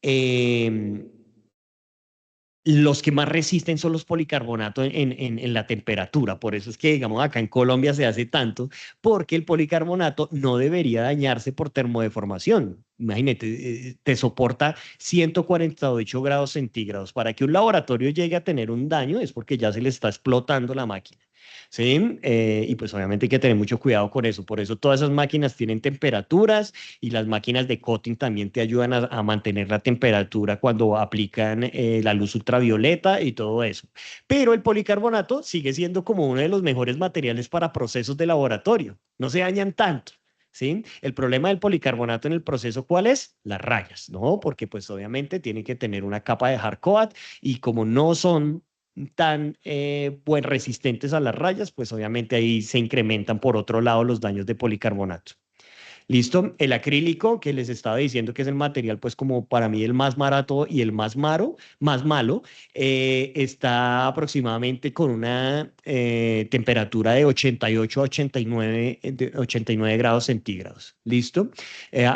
eh, los que más resisten son los policarbonatos en la temperatura. Por eso es que, digamos, acá en Colombia se hace tanto, porque el policarbonato no debería dañarse por termodeformación. Imagínate, te soporta 148 grados centígrados. Para que un laboratorio llegue a tener un daño es porque ya se le está explotando la máquina. ¿Sí? Y pues obviamente hay que tener mucho cuidado con eso. Por eso todas esas máquinas tienen temperaturas y las máquinas de coating también te ayudan a mantener la temperatura cuando aplican la luz ultravioleta y todo eso. Pero el policarbonato sigue siendo como uno de los mejores materiales para procesos de laboratorio. No se dañan tanto. ¿Sí? El problema del policarbonato en el proceso, ¿cuál es? Las rayas, ¿no? Porque pues obviamente tiene que tener una capa de hard coat y como no son tan buen resistentes a las rayas, pues obviamente ahí se incrementan por otro lado los daños de policarbonato. ¿Listo? El acrílico, que les estaba diciendo que es el material, pues como para mí el más barato y el más malo, está aproximadamente con una temperatura de 88 a 89, 89 grados centígrados. ¿Listo?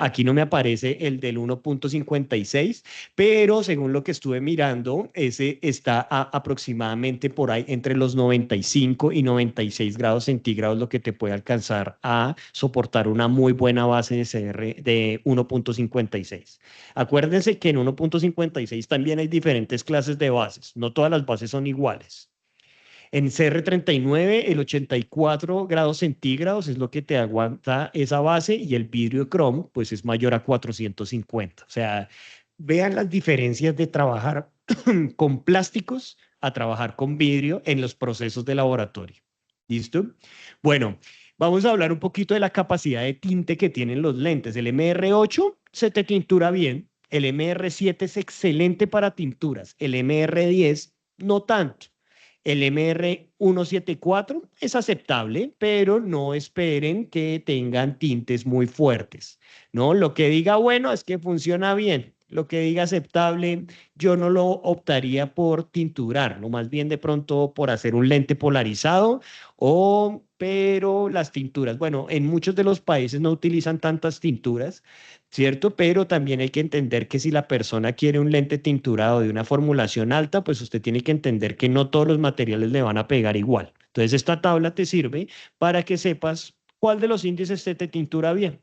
Aquí no me aparece el del 1.56, pero según lo que estuve mirando, ese está aproximadamente por ahí entre los 95 y 96 grados centígrados, lo que te puede alcanzar a soportar una muy buena base de CR de 1.56. Acuérdense que en 1.56 también hay diferentes clases de bases, no todas las bases son iguales. En CR39, el 84 grados centígrados es lo que te aguanta esa base y el vidrio Chrome pues es mayor a 450. O sea, vean las diferencias de trabajar con plásticos a trabajar con vidrio en los procesos de laboratorio. ¿Listo? Bueno, vamos a hablar un poquito de la capacidad de tinte que tienen los lentes. El MR8 se te tintura bien, el MR7 es excelente para tinturas, el MR10 no tanto. El MR174 es aceptable, pero no esperen que tengan tintes muy fuertes, ¿no? Lo que diga bueno es que funciona bien. Lo que diga aceptable, yo no lo optaría por tinturarlo, más bien de pronto por hacer un lente polarizado o, pero las tinturas, bueno, en muchos de los países no utilizan tantas tinturas, ¿cierto? Pero también hay que entender que si la persona quiere un lente tinturado de una formulación alta, pues usted tiene que entender que no todos los materiales le van a pegar igual. Entonces, esta tabla te sirve para que sepas cuál de los índices se te tintura bien.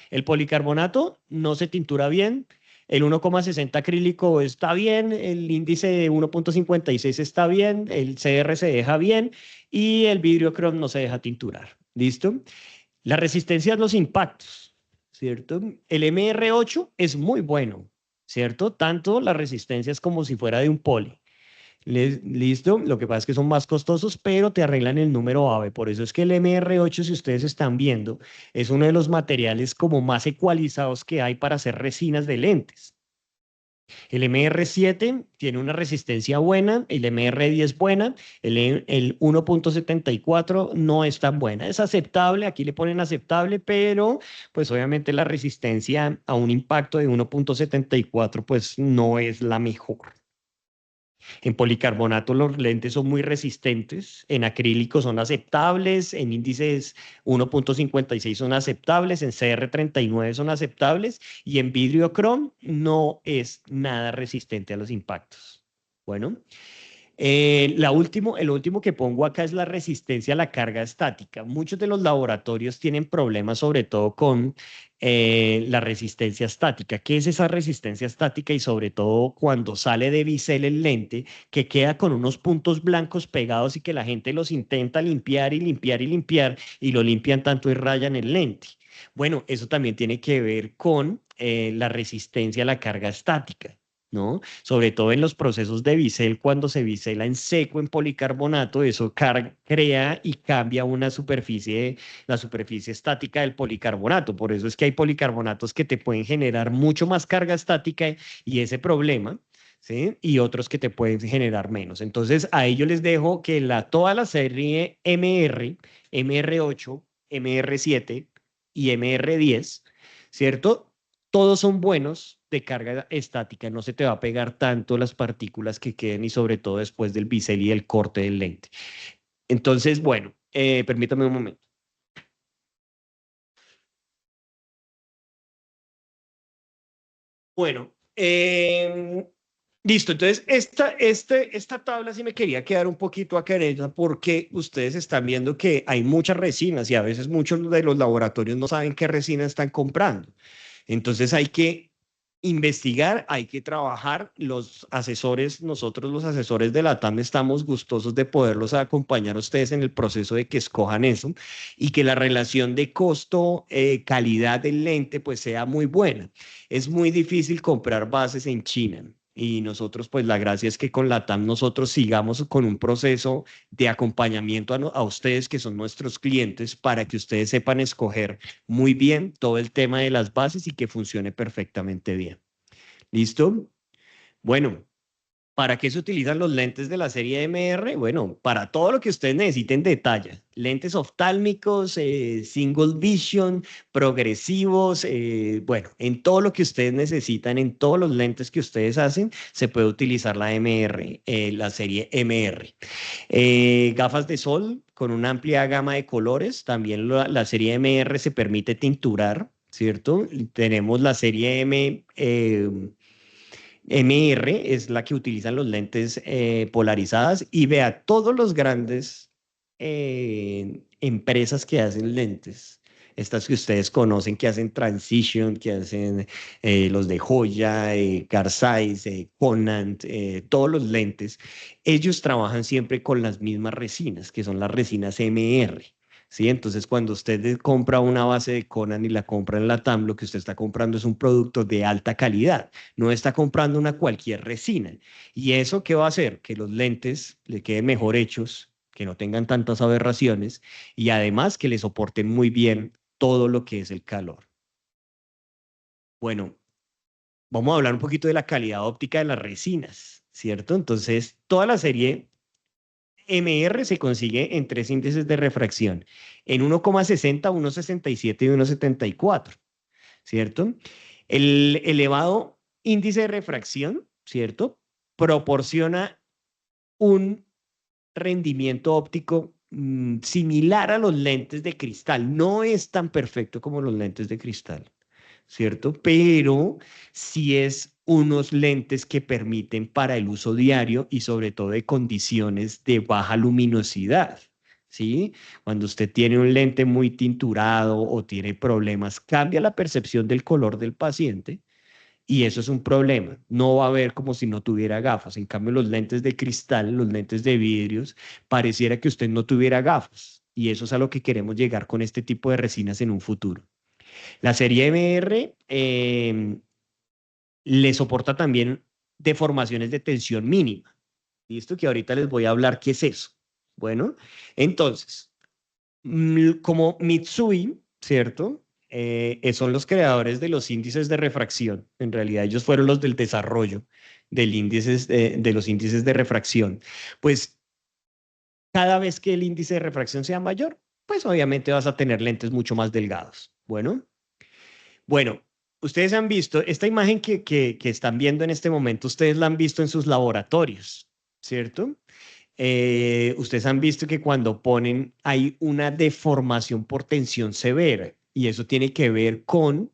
El policarbonato no se tintura bien. El 1,60 acrílico está bien, el índice de 1.56 está bien, el CR se deja bien y el vidrio chrome no se deja tinturar. ¿Listo? La resistencia a los impactos, ¿cierto? El MR8 es muy bueno, ¿cierto? Tanto la resistencia es como si fuera de un poli. Listo, lo que pasa es que son más costosos, pero te arreglan el número AVE. Por eso es que el MR8, si ustedes están viendo, es uno de los materiales como más ecualizados que hay para hacer resinas de lentes. El MR7 tiene una resistencia buena, el MR10 buena, el 1.74 no es tan buena. Es aceptable, aquí le ponen aceptable, pero pues obviamente la resistencia a un impacto de 1.74 pues no es la mejor. En policarbonato los lentes son muy resistentes, en acrílico son aceptables, en índices 1.56 son aceptables, en CR39 son aceptables y en vidrio chrome no es nada resistente a los impactos. Bueno, el último que pongo acá es la resistencia a la carga estática. Muchos de los laboratorios tienen problemas sobre todo con la resistencia estática. ¿Qué es esa resistencia estática? Y sobre todo cuando sale de bisel el lente, que queda con unos puntos blancos pegados y que la gente los intenta limpiar y limpiar y limpiar y lo limpian tanto y rayan el lente. Bueno, eso también tiene que ver con la resistencia a la carga estática. ¿No? Sobre todo en los procesos de bisel, cuando se bisela en seco en policarbonato, eso crea y cambia una superficie, la superficie estática del policarbonato. Por eso es que hay policarbonatos que te pueden generar mucho más carga estática y ese problema, ¿sí? Y otros que te pueden generar menos. Entonces, a ellos les dejo que toda la serie MR, MR8, MR7 y MR10, ¿cierto? Todos son buenos de carga estática, no se te va a pegar tanto las partículas que queden y sobre todo después del bisel y el corte del lente. Entonces, bueno, permítame un momento. Bueno, listo. Entonces, esta tabla sí me quería quedar un poquito acá en ella porque ustedes están viendo que hay muchas resinas y a veces muchos de los laboratorios no saben qué resina están comprando. Entonces hay que investigar, hay que trabajar. Los asesores, nosotros los asesores de la TAM estamos gustosos de poderlos acompañar a ustedes en el proceso de que escojan eso y que la relación de costo-calidad del lente pues sea muy buena. Es muy difícil comprar bases en China. Y nosotros, pues la gracia es que con la TAM nosotros sigamos con un proceso de acompañamiento a ustedes que son nuestros clientes para que ustedes sepan escoger muy bien todo el tema de las bases y que funcione perfectamente bien. ¿Listo? Bueno, ¿para qué se utilizan los lentes de la serie MR? Bueno, para todo lo que ustedes necesiten de talla. Lentes oftálmicos, single vision, progresivos, bueno, en todo lo que ustedes necesitan, en todos los lentes que ustedes hacen, se puede utilizar la MR, la serie MR. Gafas de sol con una amplia gama de colores. También la serie MR se permite tinturar, ¿cierto? Tenemos la serie MR, es la que utilizan los lentes polarizadas. Y vea, todos los grandes empresas que hacen lentes. Estas que ustedes conocen, que hacen Transition, que hacen los de Joya, Carl Zeiss, Conant, todos los lentes, ellos trabajan siempre con las mismas resinas, que son las resinas MR. ¿Sí? Entonces, cuando usted compra una base de Conan y la compra en la TAM, lo que usted está comprando es un producto de alta calidad, no está comprando una cualquier resina. ¿Y eso qué va a hacer? Que los lentes le queden mejor hechos, que no tengan tantas aberraciones y además que le soporten muy bien todo lo que es el calor. Bueno, vamos a hablar un poquito de la calidad óptica de las resinas, ¿cierto? Entonces, toda la serie MR se consigue en tres índices de refracción, en 1,60, 1,67 y 1,74, ¿cierto? El elevado índice de refracción, ¿cierto? Proporciona un rendimiento óptico similar a los lentes de cristal. No es tan perfecto como los lentes de cristal, ¿cierto? Pero sí es unos lentes que permiten para el uso diario y sobre todo de condiciones de baja luminosidad. ¿Sí? Cuando usted tiene un lente muy tinturado o tiene problemas, cambia la percepción del color del paciente y eso es un problema. No va a ver como si no tuviera gafas. En cambio, los lentes de cristal, los lentes de vidrios, pareciera que usted no tuviera gafas. Y eso es a lo que queremos llegar con este tipo de resinas en un futuro. La serie MR le soporta también deformaciones de tensión mínima. Listo, que ahorita les voy a hablar qué es eso. Bueno, entonces, como Mitsui, ¿cierto? Son los creadores de los índices de refracción. En realidad, ellos fueron los del desarrollo de los índices de refracción. Pues cada vez que el índice de refracción sea mayor, pues obviamente vas a tener lentes mucho más delgados. Bueno, ustedes han visto esta imagen que están viendo en este momento, ustedes la han visto en sus laboratorios, ¿cierto? Ustedes han visto que cuando ponen hay una deformación por tensión severa y eso tiene que ver con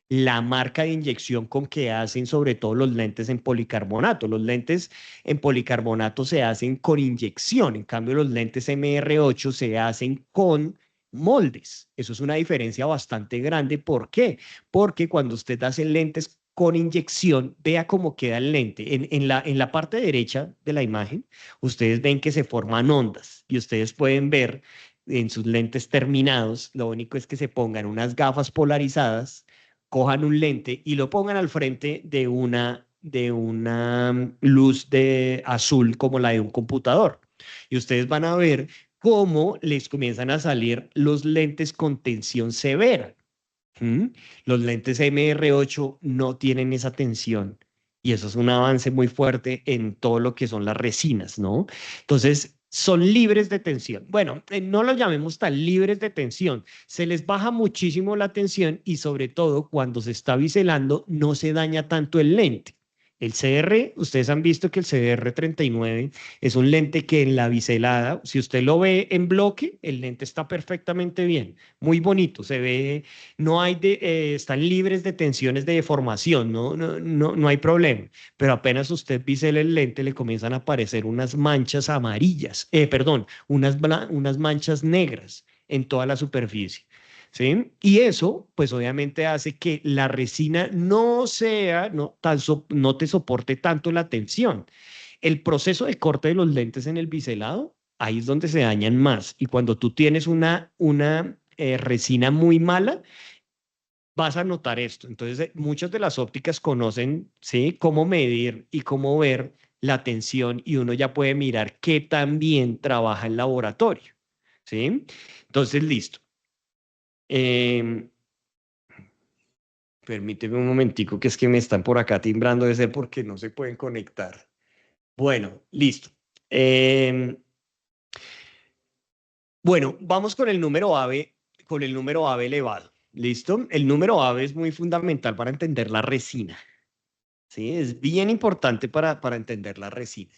la marca de inyección con que hacen sobre todo los lentes en policarbonato. Los lentes en policarbonato se hacen con inyección, en cambio los lentes MR8 se hacen con moldes. Eso es una diferencia bastante grande. ¿Por qué? Porque cuando usted hace lentes con inyección, vea cómo queda el lente. En la parte derecha de la imagen, ustedes ven que se forman ondas y ustedes pueden ver en sus lentes terminados, lo único es que se pongan unas gafas polarizadas, cojan un lente y lo pongan al frente de una luz de azul como la de un computador. Y ustedes van a ver cómo les comienzan a salir los lentes con tensión severa. ¿Mm? Los lentes MR8 no tienen esa tensión y eso es un avance muy fuerte en todo lo que son las resinas, ¿no? Entonces, son libres de tensión. Bueno, no los llamemos tan libres de tensión. Se les baja muchísimo la tensión y sobre todo cuando se está biselando no se daña tanto el lente. El CR, ustedes han visto que el CR39 es un lente que en la biselada, si usted lo ve en bloque, el lente está perfectamente bien, muy bonito, se ve, no hay están libres de tensiones de deformación, no hay problema, pero apenas usted bisela el lente le comienzan a aparecer unas manchas amarillas, perdón, unas manchas negras en toda la superficie. ¿Sí? Y eso, pues obviamente hace que la resina no sea, no te soporte tanto la tensión. El proceso de corte de los lentes en el biselado, ahí es donde se dañan más. Y cuando tú tienes una resina muy mala, vas a notar esto. Entonces, muchas de las ópticas conocen, ¿sí? Cómo medir y cómo ver la tensión y uno ya puede mirar qué tan bien trabaja el laboratorio, ¿sí? Entonces, listo. Em, Permíteme un momentico que es que me están por acá timbrando ese porque no se pueden conectar. Bueno, listo. Em, bueno, vamos con el número AVE, con el número AVE elevado. ¿Listo? El número AVE es muy fundamental para entender la resina. ¿Sí? Es bien importante para entender la resina.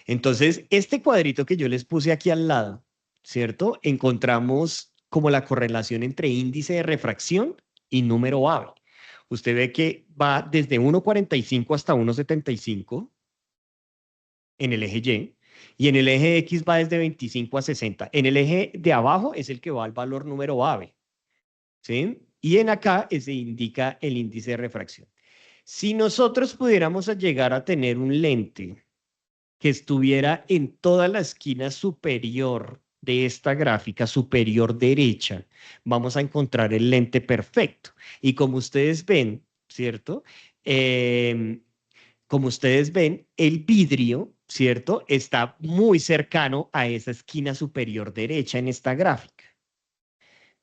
Entonces, este cuadrito que yo les puse aquí al lado, ¿cierto? Encontramos como la correlación entre índice de refracción y número AVE. Usted ve que va desde 1,45 hasta 1,75 en el eje y en el eje X va desde 25 a 60. En el eje de abajo es el que va al valor número AVE, ¿sí? Y en acá se indica el índice de refracción. Si nosotros pudiéramos llegar a tener un lente que estuviera en toda la esquina superior de esta gráfica, superior derecha, vamos a encontrar el lente perfecto. Y como ustedes ven, ¿cierto? Em, Como ustedes ven, el vidrio, ¿cierto? Está muy cercano a esa esquina superior derecha en esta gráfica.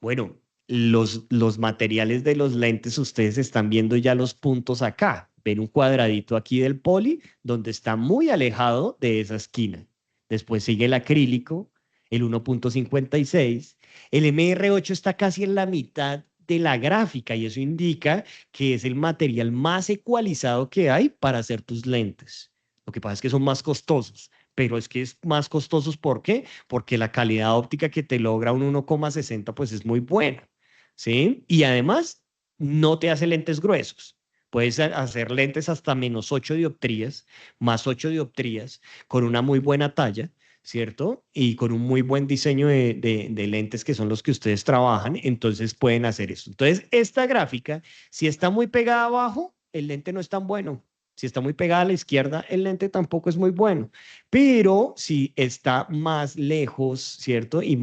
Bueno, los materiales de los lentes, ustedes están viendo ya los puntos acá. Ven un cuadradito aquí del poli, donde está muy alejado de esa esquina. Después sigue el acrílico, el 1,56. El MR8 está casi en la mitad de la gráfica y eso indica que es el material más ecualizado que hay para hacer tus lentes. Lo que pasa es que son más costosos, pero es que es más costosos, ¿por qué? Porque la calidad óptica que te logra un 1,60 pues es muy buena, ¿sí? Y además no te hace lentes gruesos. Puedes hacer lentes hasta menos 8 dioptrías, más 8 dioptrías, con una muy buena talla, ¿cierto? Y con un muy buen diseño de lentes que son los que ustedes trabajan, entonces pueden hacer eso. Entonces, esta gráfica, si está muy pegada abajo, el lente no es tan bueno. Si está muy pegada a la izquierda, el lente tampoco es muy bueno. Pero si está más lejos, ¿cierto? Y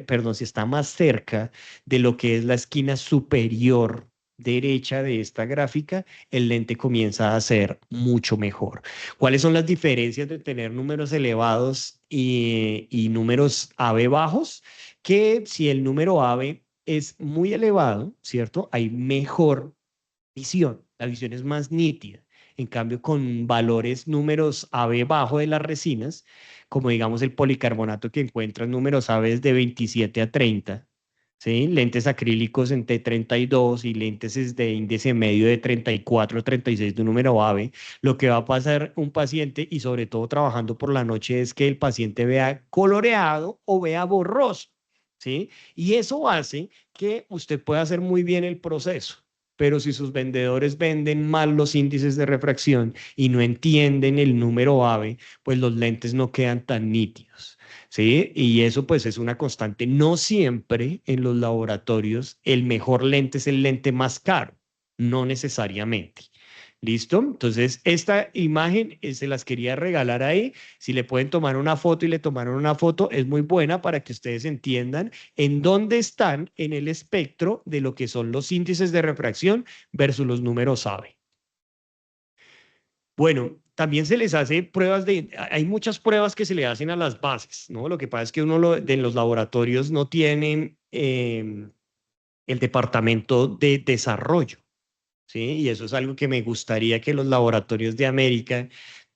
perdón, si está más cerca de lo que es la esquina superior derecha de esta gráfica, el lente comienza a ser mucho mejor. ¿Cuáles son las diferencias de tener números elevados y números AB bajos? Que si el número AB es muy elevado, ¿cierto? Hay mejor visión, la visión es más nítida. En cambio, con valores números AB bajo de las resinas, como digamos el policarbonato que encuentra números AB de 27 a 30, ¿sí? Lentes acrílicos entre 32 y lentes es de índice medio de 34 a 36 de un número AB, lo que va a pasar un paciente y sobre todo trabajando por la noche es que el paciente vea coloreado o vea borroso, ¿sí? Y eso hace que usted pueda hacer muy bien el proceso. Pero si sus vendedores venden mal los índices de refracción y no entienden el número AVE, pues los lentes no quedan tan nítidos, ¿sí? Y eso pues es una constante. No siempre en los laboratorios el mejor lente es el lente más caro, no necesariamente. ¿Listo? Entonces, esta imagen se las quería regalar ahí. Si le pueden tomar una foto y le tomaron una foto, es muy buena para que ustedes entiendan en dónde están en el espectro de lo que son los índices de refracción versus los números AVE. Bueno, también se les hace pruebas hay muchas pruebas que se le hacen a las bases, ¿no? Lo que pasa es que de los laboratorios no tienen el departamento de desarrollo, ¿sí? Y eso es algo que me gustaría que los laboratorios de América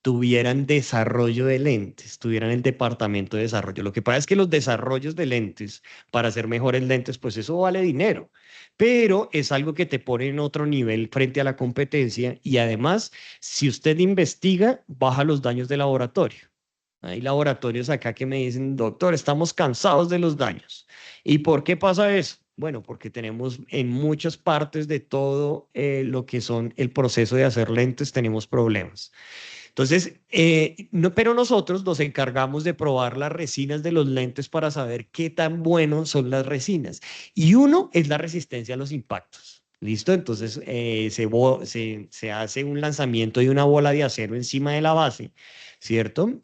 tuvieran desarrollo de lentes, tuvieran el departamento de desarrollo. Lo que pasa es que los desarrollos de lentes, para hacer mejores lentes, pues eso vale dinero, pero es algo que te pone en otro nivel frente a la competencia y además, si usted investiga, baja los daños de laboratorio. Hay laboratorios acá que me dicen, doctor, estamos cansados de los daños. ¿Y por qué pasa eso? Bueno, porque tenemos en muchas partes de todo lo que son el proceso de hacer lentes, tenemos problemas. Entonces, no, pero nosotros nos encargamos de probar las resinas de los lentes para saber qué tan buenos son las resinas. Y uno es la resistencia a los impactos. ¿Listo? Entonces, se hace un lanzamiento de una bola de acero encima de la base, ¿cierto?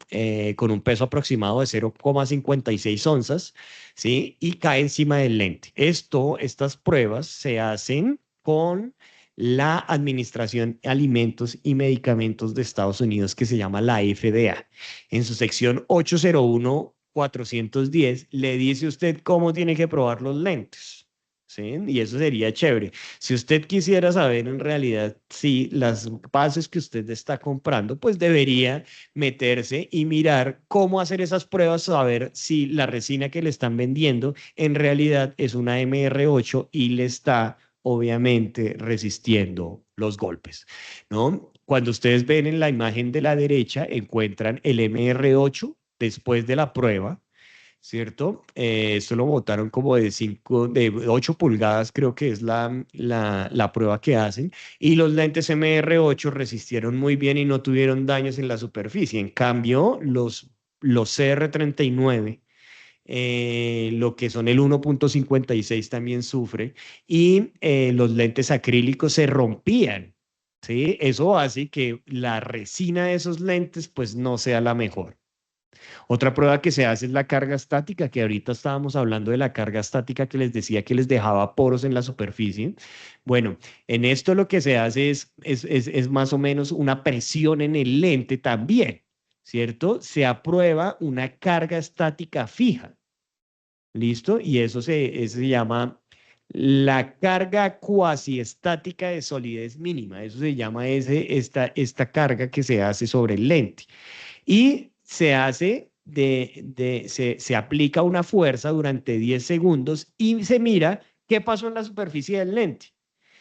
Con un peso aproximado de 0,56 onzas, ¿sí? Y cae encima del lente. Estas pruebas se hacen con la Administración de Alimentos y Medicamentos de Estados Unidos, que se llama la FDA. En su sección 801-410 le dice usted cómo tiene que probar los lentes. ¿Sí? Y eso sería chévere. Si usted quisiera saber en realidad si las bases que usted está comprando, pues debería meterse y mirar cómo hacer esas pruebas, saber si la resina que le están vendiendo en realidad es una MR8 y le está obviamente resistiendo los golpes, ¿no? Cuando ustedes ven en la imagen de la derecha, encuentran el MR8 después de la prueba, ¿cierto? Esto lo botaron como de 8 pulgadas, creo que es la prueba que hacen, y los lentes MR8 resistieron muy bien y no tuvieron daños en la superficie. En cambio, los CR39 lo que son el 1,56 también sufre y los lentes acrílicos se rompían, ¿sí? Eso hace que la resina de esos lentes pues no sea la mejor. Otra prueba que se hace es la carga estática, que ahorita estábamos hablando de la carga estática que les decía que les dejaba poros en la superficie. Bueno, en esto lo que se hace es más o menos una presión en el lente también, ¿cierto? Se aprueba una carga estática fija. ¿Listo? Y eso se llama la carga cuasi estática de solidez mínima. Eso se llama esta carga que se hace sobre el lente. Y se hace se aplica una fuerza durante 10 segundos y se mira qué pasó en la superficie del lente.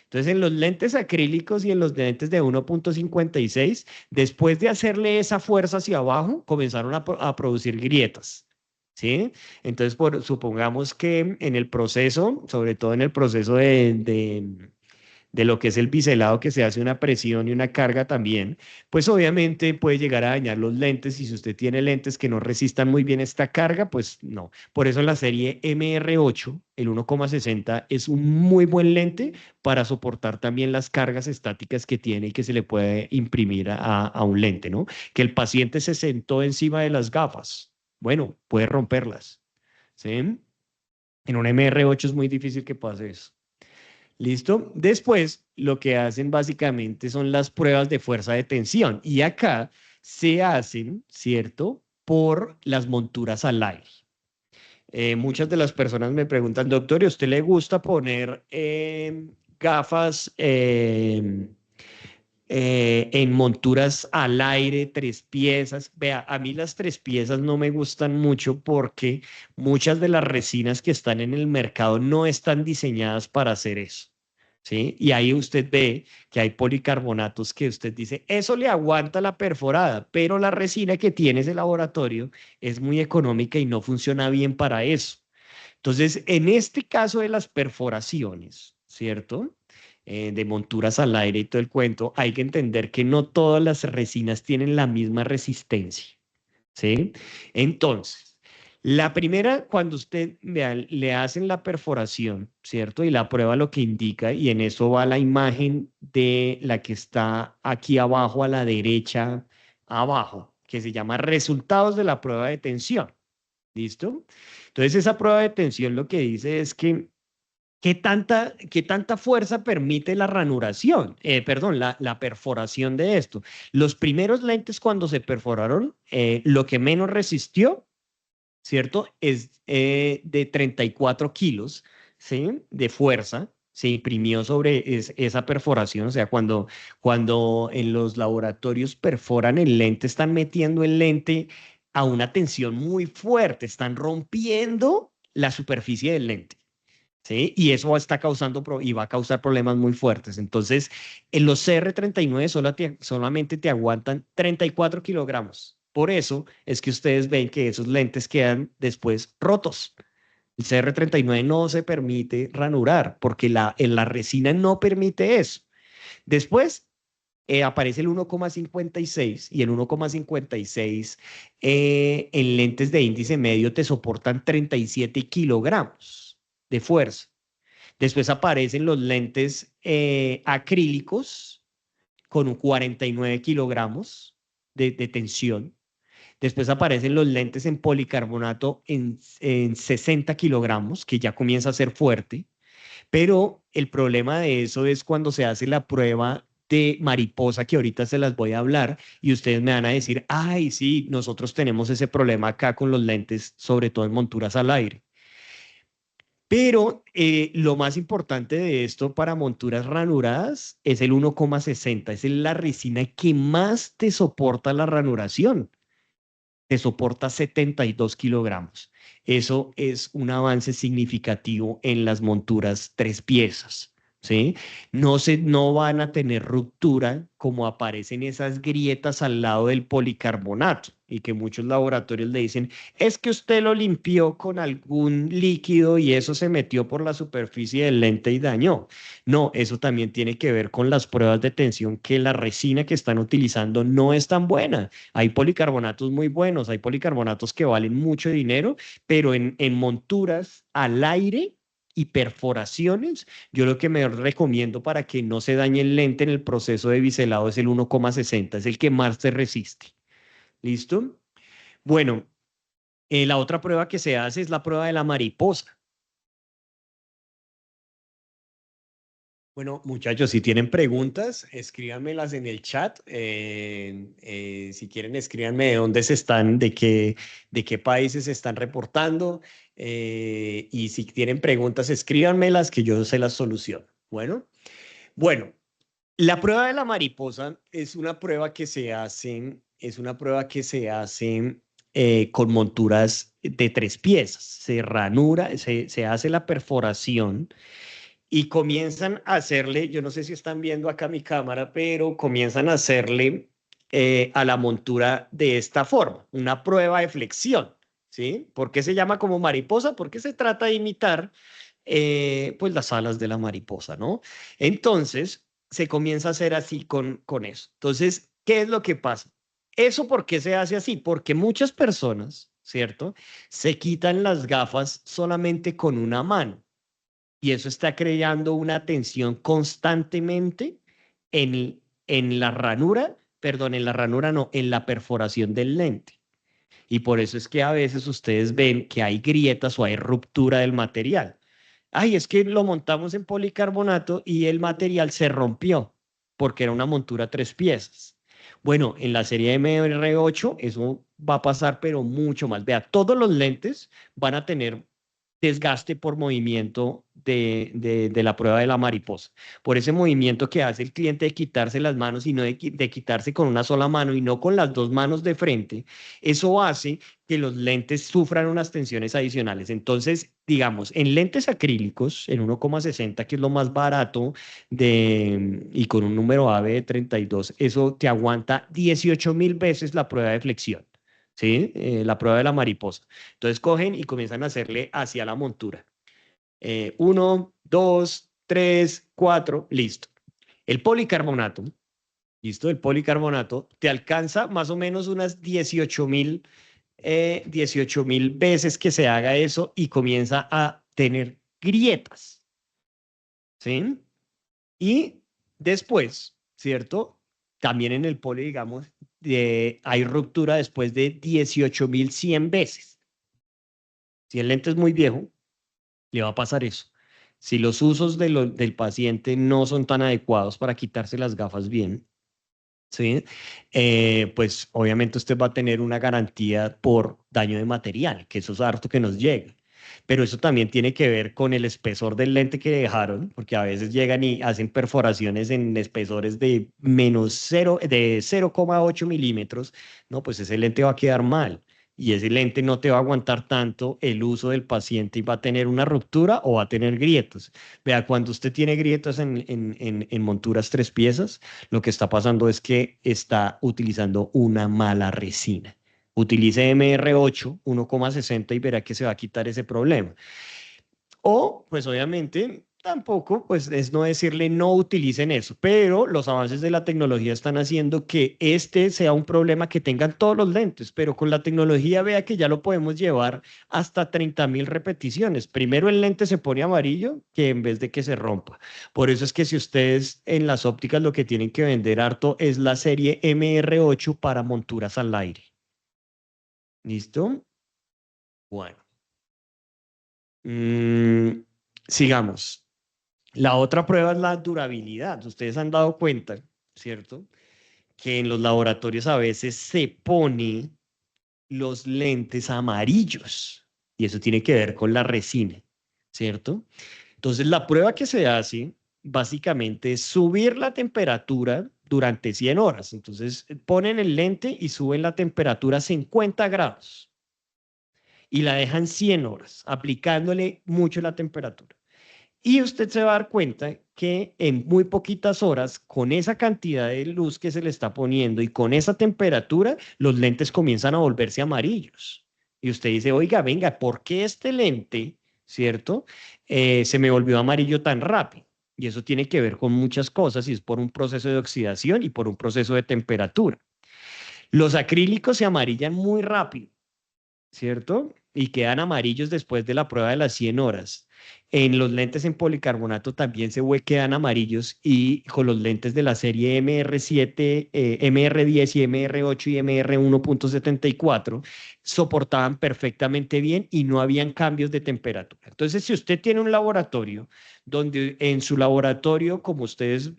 Entonces, en los lentes acrílicos y en los lentes de 1,56, después de hacerle esa fuerza hacia abajo, comenzaron a producir grietas. ¿Sí? Entonces, supongamos que en el proceso, sobre todo en el proceso de lo que es el biselado, que se hace una presión y una carga también, pues obviamente puede llegar a dañar los lentes y si usted tiene lentes que no resistan muy bien esta carga, pues no. Por eso la serie MR8, el 1,60, es un muy buen lente para soportar también las cargas estáticas que tiene y que se le puede imprimir a un lente, ¿no? Que el paciente se sentó encima de las gafas. Bueno, puede romperlas, ¿sí? En un MR8 es muy difícil que pase eso. ¿Listo? Después, lo que hacen básicamente son las pruebas de fuerza de tensión y acá se hacen, ¿cierto? Por las monturas al aire. Muchas de las personas me preguntan, doctor, ¿y a usted le gusta poner gafas en monturas al aire, tres piezas? Vea, a mí las tres piezas no me gustan mucho porque muchas de las resinas que están en el mercado no están diseñadas para hacer eso. ¿Sí? Y ahí usted ve que hay policarbonatos que usted dice, eso le aguanta la perforada, pero la resina que tiene ese laboratorio es muy económica y no funciona bien para eso. Entonces, en este caso de las perforaciones, ¿cierto? De monturas al aire y todo el cuento, hay que entender que no todas las resinas tienen la misma resistencia, ¿sí? Entonces, la primera, cuando usted vea, le hacen la perforación, ¿cierto? Y la prueba lo que indica, y en eso va la imagen de la que está aquí abajo a la derecha, abajo, que se llama resultados de la prueba de tensión. ¿Listo? Entonces, esa prueba de tensión lo que dice es que ¿qué tanta fuerza permite la ranuración? Perdón, la perforación de esto. Los primeros lentes cuando se perforaron, lo que menos resistió, ¿cierto? Es de 34 kilos, ¿sí? De fuerza. se imprimió sobre esa perforación, o sea, cuando en los laboratorios perforan el lente, están metiendo el lente a una tensión muy fuerte, están rompiendo la superficie del lente. ¿Sí? Y eso está causando y va a causar problemas muy fuertes. Entonces, en los CR39 solamente te aguantan 34 kilogramos. Por eso es que ustedes ven que esos lentes quedan después rotos. El CR39 no se permite ranurar porque en la resina no permite eso. Después aparece el 1,56 y el 1,56 en lentes de índice medio te soportan 37 kilogramos de fuerza. Después aparecen los lentes acrílicos con un 49 kilogramos de tensión. Después aparecen los lentes en policarbonato en 60 kilogramos, que ya comienza a ser fuerte. Pero el problema de eso es cuando se hace la prueba de mariposa, que ahorita se las voy a hablar, y ustedes me van a decir, ay, sí, nosotros tenemos ese problema acá con los lentes, sobre todo en monturas al aire. Pero lo más importante de esto para monturas ranuradas es el 1,60. Es la resina que más te soporta la ranuración. Te soporta 72 kilogramos. Eso es un avance significativo en las monturas tres piezas. ¿Sí? No van a tener ruptura como aparecen esas grietas al lado del policarbonato y que muchos laboratorios le dicen, es que usted lo limpió con algún líquido y eso se metió por la superficie del lente y dañó. No, eso también tiene que ver con las pruebas de tensión que la resina que están utilizando no es tan buena. Hay policarbonatos muy buenos, hay policarbonatos que valen mucho dinero, pero en monturas al aire y perforaciones, yo lo que me recomiendo para que no se dañe el lente en el proceso de biselado es el 1,60, es el que más se resiste. ¿Listo? Bueno, la otra prueba que se hace es la prueba de la mariposa. Bueno, muchachos, si tienen preguntas, escríbanmelas en el chat. Si quieren, escríbanme de dónde se están, de qué países se están reportando. Y si tienen preguntas, escríbanmelas que yo se las soluciono. Bueno, la prueba de la mariposa es una prueba que se hace, con monturas de tres piezas. Se ranura, se hace la perforación y comienzan a hacerle, yo no sé si están viendo acá mi cámara, pero comienzan a hacerle a la montura de esta forma, una prueba de flexión, ¿sí? ¿Por qué se llama como mariposa? Porque se trata de imitar pues las alas de la mariposa, ¿no? Entonces, se comienza a hacer así con eso. Entonces, ¿qué es lo que pasa? ¿Eso por qué se hace así? Porque muchas personas, ¿cierto? Se quitan las gafas solamente con una mano y eso está creando una tensión constantemente en la ranura, perdón, en la ranura no, en la perforación del lente. Y por eso es que a veces ustedes ven que hay grietas o hay ruptura del material. Ay, es que lo montamos en policarbonato y el material se rompió porque era una montura tres piezas. Bueno, en la serie MR8 eso va a pasar, pero mucho más. Vea, todos los lentes van a tener desgaste por movimiento de la prueba de la mariposa. Por ese movimiento que hace el cliente de quitarse las manos y no de quitarse con una sola mano y no con las dos manos de frente, eso hace que los lentes sufran unas tensiones adicionales. Entonces, digamos, en lentes acrílicos, en 1,60, que es lo más barato y con un número AVE de 32, eso te aguanta 18.000 veces la prueba de flexión. ¿Sí? La prueba de la mariposa. Entonces cogen y comienzan a hacerle hacia la montura. 1, 2, 3, 4, listo. El policarbonato, listo, el policarbonato te alcanza más o menos unas 18.000 veces que se haga eso y comienza a tener grietas, ¿sí? Y después, ¿cierto? También en el poli, digamos, hay ruptura después de 18.100 veces. Si el lente es muy viejo, le va a pasar eso. Si los usos del paciente no son tan adecuados para quitarse las gafas bien, ¿sí? Pues obviamente usted va a tener una garantía por daño de material, que eso es harto que nos llega. pero eso también tiene que ver con el espesor del lente que dejaron, porque a veces llegan y hacen perforaciones en espesores de menos 0, de 0,8 milímetros, no, pues ese lente va a quedar mal. Y ese lente no te va a aguantar tanto el uso del paciente y va a tener una ruptura o va a tener grietas. Vea, cuando usted tiene grietas en monturas tres piezas, lo que está pasando es que está utilizando una mala resina. Utilice MR8 1,60 y verá que se va a quitar ese problema. O, pues obviamente, tampoco, pues es no decirle no utilicen eso, pero los avances de la tecnología están haciendo que este sea un problema que tengan todos los lentes, pero con la tecnología vea que ya lo podemos llevar hasta 30.000 repeticiones. Primero el lente se pone amarillo que en vez de que se rompa. Por eso es que si ustedes en las ópticas lo que tienen que vender harto es la serie MR8 para monturas al aire. ¿Listo? Bueno. Mm, sigamos. La otra prueba es la durabilidad. Ustedes han dado cuenta, ¿cierto? Que en los laboratorios a veces se pone los lentes amarillos y eso tiene que ver con la resina, ¿cierto? Entonces la prueba que se hace básicamente es subir la temperatura durante 100 horas. Entonces ponen el lente y suben la temperatura a 50 grados y la dejan 100 horas, aplicándole mucho la temperatura. Y usted se va a dar cuenta que en muy poquitas horas, con esa cantidad de luz que se le está poniendo y con esa temperatura, los lentes comienzan a volverse amarillos. Y usted dice, oiga, venga, ¿por qué este lente, cierto, se me volvió amarillo tan rápido? Y eso tiene que ver con muchas cosas y es por un proceso de oxidación y por un proceso de temperatura. Los acrílicos se amarillan muy rápido, ¿cierto? Y quedan amarillos después de la prueba de las 100 horas. En los lentes en policarbonato también quedan amarillos y con los lentes de la serie MR7, MR10 y MR8 y MR1,74 soportaban perfectamente bien y no habían cambios de temperatura. Entonces, si usted tiene un laboratorio donde en su laboratorio, como ustedes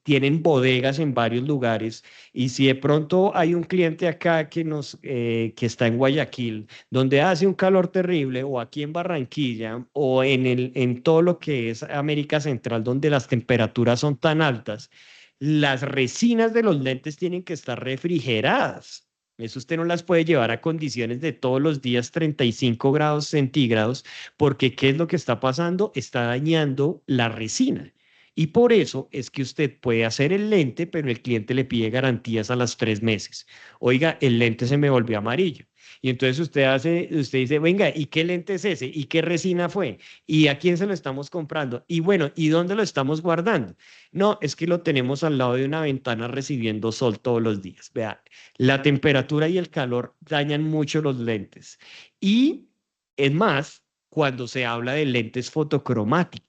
tienen bodegas en varios lugares, y si de pronto hay un cliente acá que está en Guayaquil, donde hace un calor terrible, o aquí en Barranquilla, o en todo lo que es América Central, donde las temperaturas son tan altas, las resinas de los lentes tienen que estar refrigeradas. Eso usted no las puede llevar a condiciones de todos los días 35 grados centígrados, porque ¿qué es lo que está pasando? Está dañando la resina. Y por eso es que usted puede hacer el lente, pero el cliente le pide garantías a las 3 meses. Oiga, el lente se me volvió amarillo. Y entonces usted dice, venga, ¿y qué lente es ese? ¿Y qué resina fue? ¿Y a quién se lo estamos comprando? Y bueno, ¿y dónde lo estamos guardando? No, es que lo tenemos al lado de una ventana recibiendo sol todos los días. Vea, la temperatura y el calor dañan mucho los lentes. Y es más, cuando se habla de lentes fotocromáticos.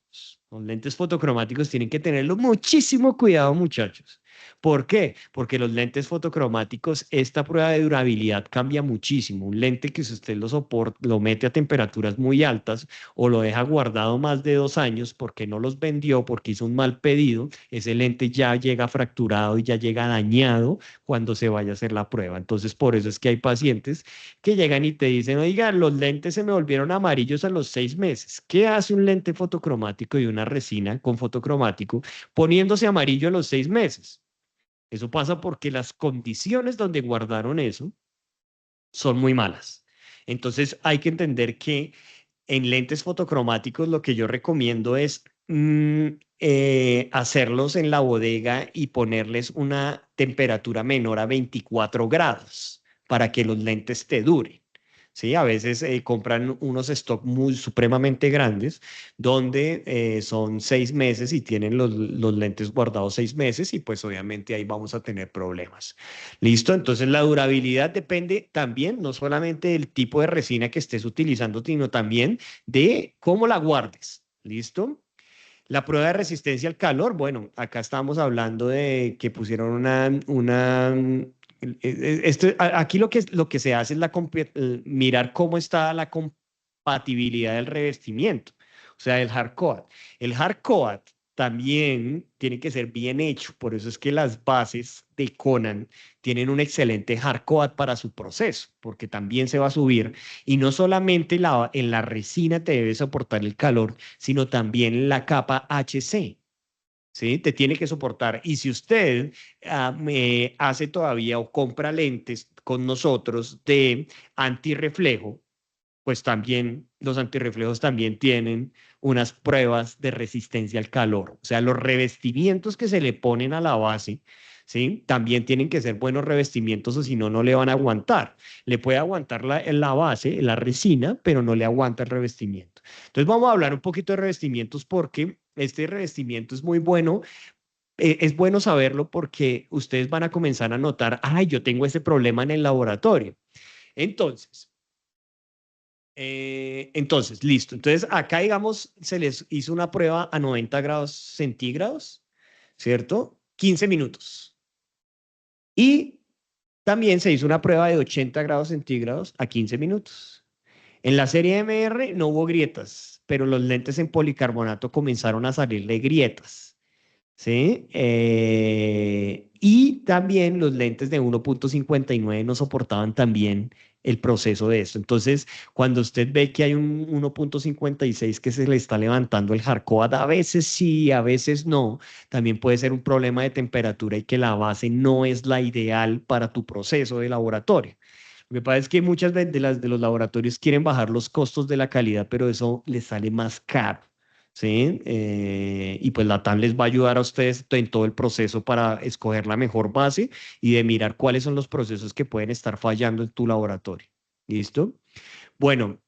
Los lentes fotocromáticos tienen que tenerlo muchísimo cuidado, muchachos. ¿Por qué? Porque los lentes fotocromáticos, esta prueba de durabilidad cambia muchísimo. Un lente que si usted lo soporta, lo mete a temperaturas muy altas o lo deja guardado más de 2 años porque no los vendió, porque hizo un mal pedido, ese lente ya llega fracturado y ya llega dañado cuando se vaya a hacer la prueba. Entonces, por eso es que hay pacientes que llegan y te dicen, oiga, los lentes se me volvieron amarillos a los 6 meses. ¿Qué hace un lente fotocromático y una resina con fotocromático poniéndose amarillo a los 6 meses? Eso pasa porque las condiciones donde guardaron eso son muy malas. Entonces hay que entender que en lentes fotocromáticos lo que yo recomiendo es hacerlos en la bodega y ponerles una temperatura menor a 24 grados para que los lentes te duren. Sí, a veces compran unos stock muy supremamente grandes donde son 6 meses y tienen los lentes guardados 6 meses y pues obviamente ahí vamos a tener problemas. ¿Listo? Entonces la durabilidad depende también no solamente del tipo de resina que estés utilizando, sino también de cómo la guardes. ¿Listo? La prueba de resistencia al calor, bueno, acá estamos hablando de que pusieron aquí lo que se hace es mirar cómo está la compatibilidad del revestimiento, o sea, el hard coat. El hard coat también tiene que ser bien hecho. Por eso es que las bases de Conan tienen un excelente hardcoat para su proceso, porque también se va a subir. Y no solamente en la resina te debe soportar el calor, sino también la capa HC. ¿Sí? Te tiene que soportar. Y si usted me hace todavía o compra lentes con nosotros de antirreflejo, pues también los antirreflejos también tienen unas pruebas de resistencia al calor. O sea, los revestimientos que se le ponen a la base, ¿sí? También tienen que ser buenos revestimientos o si no, no le van a aguantar. Le puede aguantar la base, la resina, pero no le aguanta el revestimiento. Entonces vamos a hablar un poquito de revestimientos porque este revestimiento es muy bueno. Es bueno saberlo porque ustedes van a comenzar a notar, ay, yo tengo ese problema en el laboratorio. Entonces, listo. Entonces, acá, digamos, se les hizo una prueba a 90 grados centígrados, ¿cierto? 15 minutos. Y también se hizo una prueba de 80 grados centígrados a 15 minutos. En la serie MR no hubo grietas, pero los lentes en policarbonato comenzaron a salirle grietas. ¿Sí? Y también los lentes de 1.59 no soportaban también el proceso de esto. Entonces, cuando usted ve que hay un 1.56 que se le está levantando el hardcoat, a veces sí, a veces no, también puede ser un problema de temperatura y que la base no es la ideal para tu proceso de laboratorio. Lo que pasa es que muchas veces de los laboratorios quieren bajar los costos de la calidad, pero eso les sale más caro. ¿Sí? Y pues la TAM les va a ayudar a ustedes en todo el proceso para escoger la mejor base y de mirar cuáles son los procesos que pueden estar fallando en tu laboratorio. ¿Listo? Bueno,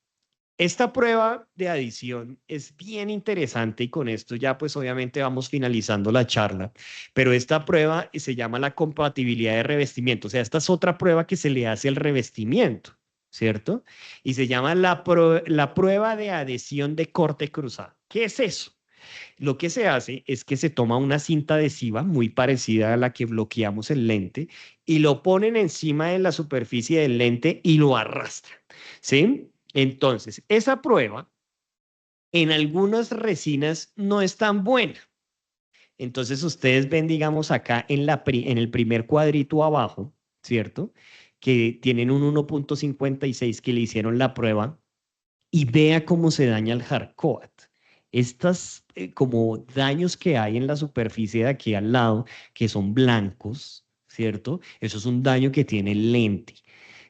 esta prueba de adición es bien interesante y con esto ya pues obviamente vamos finalizando la charla, pero esta prueba se llama la compatibilidad de revestimiento, o sea, esta es otra prueba que se le hace al revestimiento, ¿cierto? Y se llama la prueba de adhesión de corte cruzado. ¿Qué es eso? Lo que se hace es que se toma una cinta adhesiva muy parecida a la que bloqueamos el lente y lo ponen encima de la superficie del lente y lo arrastran, ¿sí? Entonces, esa prueba en algunas resinas no es tan buena. Entonces, ustedes ven, digamos, acá en el primer cuadrito abajo, ¿cierto? Que tienen un 1.56 que le hicieron la prueba y vea cómo se daña el hardcoat. Estas como daños que hay en la superficie de aquí al lado, que son blancos, ¿cierto? Eso es un daño que tiene el lente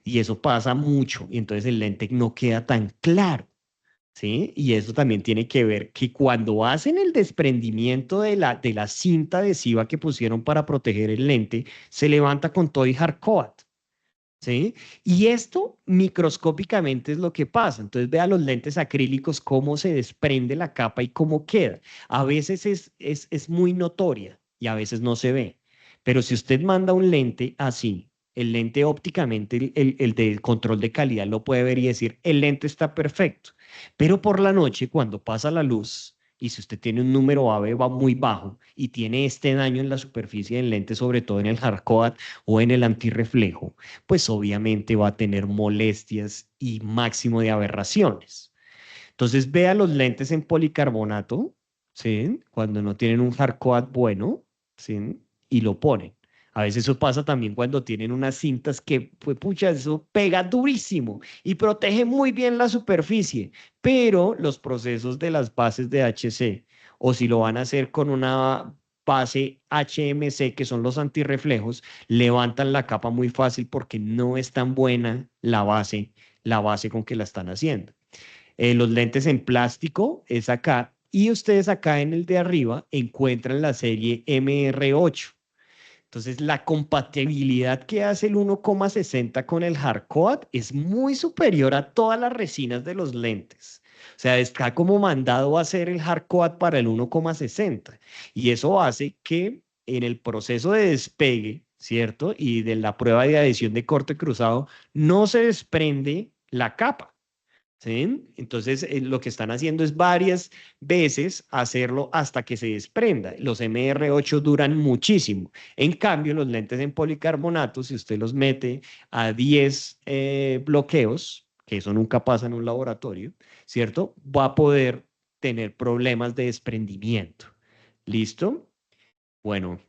y eso pasa mucho y entonces el lente no queda tan claro. ¿Sí? Y eso también tiene que ver que cuando hacen el desprendimiento de la cinta adhesiva que pusieron para proteger el lente, se levanta con todo y hardcoat. ¿Sí? Y esto microscópicamente es lo que pasa. Entonces vea los lentes acrílicos, cómo se desprende la capa y cómo queda. A veces es muy notoria y a veces no se ve. Pero si usted manda un lente así, el lente ópticamente, el de control de calidad lo puede ver y decir, el lente está perfecto. Pero por la noche, cuando pasa la luz, y si usted tiene un número AVE va muy bajo y tiene este daño en la superficie del lente, sobre todo en el hardcoat o en el antirreflejo, pues obviamente va a tener molestias y máximo de aberraciones. Entonces, vea los lentes en policarbonato, ¿sí? Cuando no tienen un hardcoat bueno, ¿sí? Y lo ponen. A veces eso pasa también cuando tienen unas cintas que, pues, pucha, eso pega durísimo y protege muy bien la superficie, pero los procesos de las bases de HC, o si lo van a hacer con una base HMC, que son los antirreflejos, levantan la capa muy fácil porque no es tan buena la base con que la están haciendo. Los lentes en plástico es acá y ustedes acá en el de arriba encuentran la serie MR8. Entonces, la compatibilidad que hace el 1,60 con el hardcoat es muy superior a todas las resinas de los lentes. O sea, está como mandado a hacer el hardcoat para el 1,60. Y eso hace que en el proceso de despegue, ¿cierto? Y de la prueba de adhesión de corte cruzado, no se desprende la capa. ¿Sí? Entonces, lo que están haciendo es varias veces hacerlo hasta que se desprenda. Los MR8 duran muchísimo. En cambio, los lentes en policarbonato, si usted los mete a 10 bloqueos, que eso nunca pasa en un laboratorio, ¿cierto? Va a poder tener problemas de desprendimiento. ¿Listo? Bueno,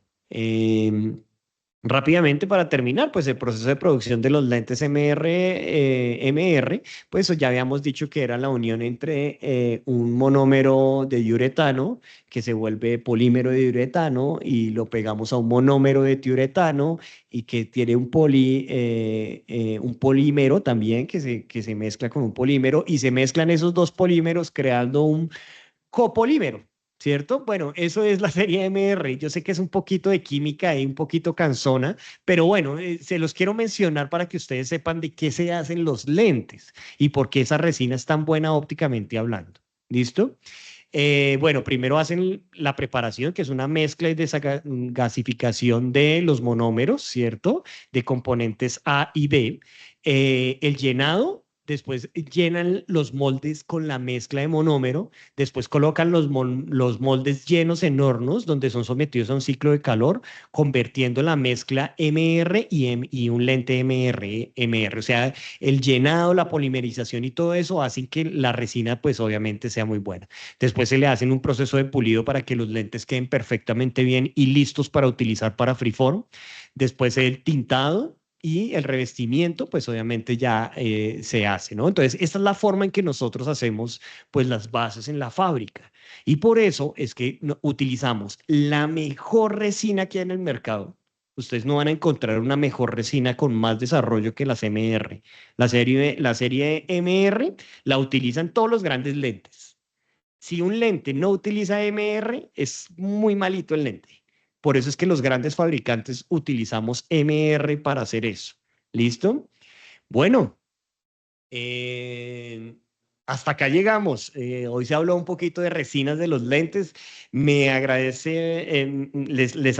rápidamente para terminar, pues el proceso de producción de los lentes MR, pues ya habíamos dicho que era la unión entre un monómero de diuretano que se vuelve polímero de diuretano y lo pegamos a un monómero de tiuretano y que tiene un polímero también que se mezcla con un polímero y se mezclan esos dos polímeros creando un copolímero, ¿cierto? Bueno, eso es la serie MR. Yo sé que es un poquito de química y un poquito cansona, pero bueno, se los quiero mencionar para que ustedes sepan de qué se hacen los lentes y por qué esa resina es tan buena ópticamente hablando. ¿Listo? Bueno, primero hacen la preparación, que es una mezcla y desgasificación de los monómeros, ¿cierto? De componentes A y B. El llenado, después llenan los moldes con la mezcla de monómero, después colocan los moldes llenos en hornos donde son sometidos a un ciclo de calor, convirtiendo la mezcla MR y un lente MR. O sea, el llenado, la polimerización y todo eso hacen que la resina, pues obviamente sea muy buena. Después se le hacen un proceso de pulido para que los lentes queden perfectamente bien y listos para utilizar para freeform. Después el tintado y el revestimiento, pues obviamente ya se hace, ¿no? Entonces, esta es la forma en que nosotros hacemos pues las bases en la fábrica. Y por eso es que utilizamos la mejor resina que hay en el mercado. Ustedes no van a encontrar una mejor resina con más desarrollo que las MR. La serie MR la utilizan todos los grandes lentes. Si un lente no utiliza MR, es muy malito el lente. Por eso es que los grandes fabricantes utilizamos MR para hacer eso. ¿Listo? Bueno, eh, hasta acá llegamos. Hoy se habló un poquito de resinas de los lentes. Les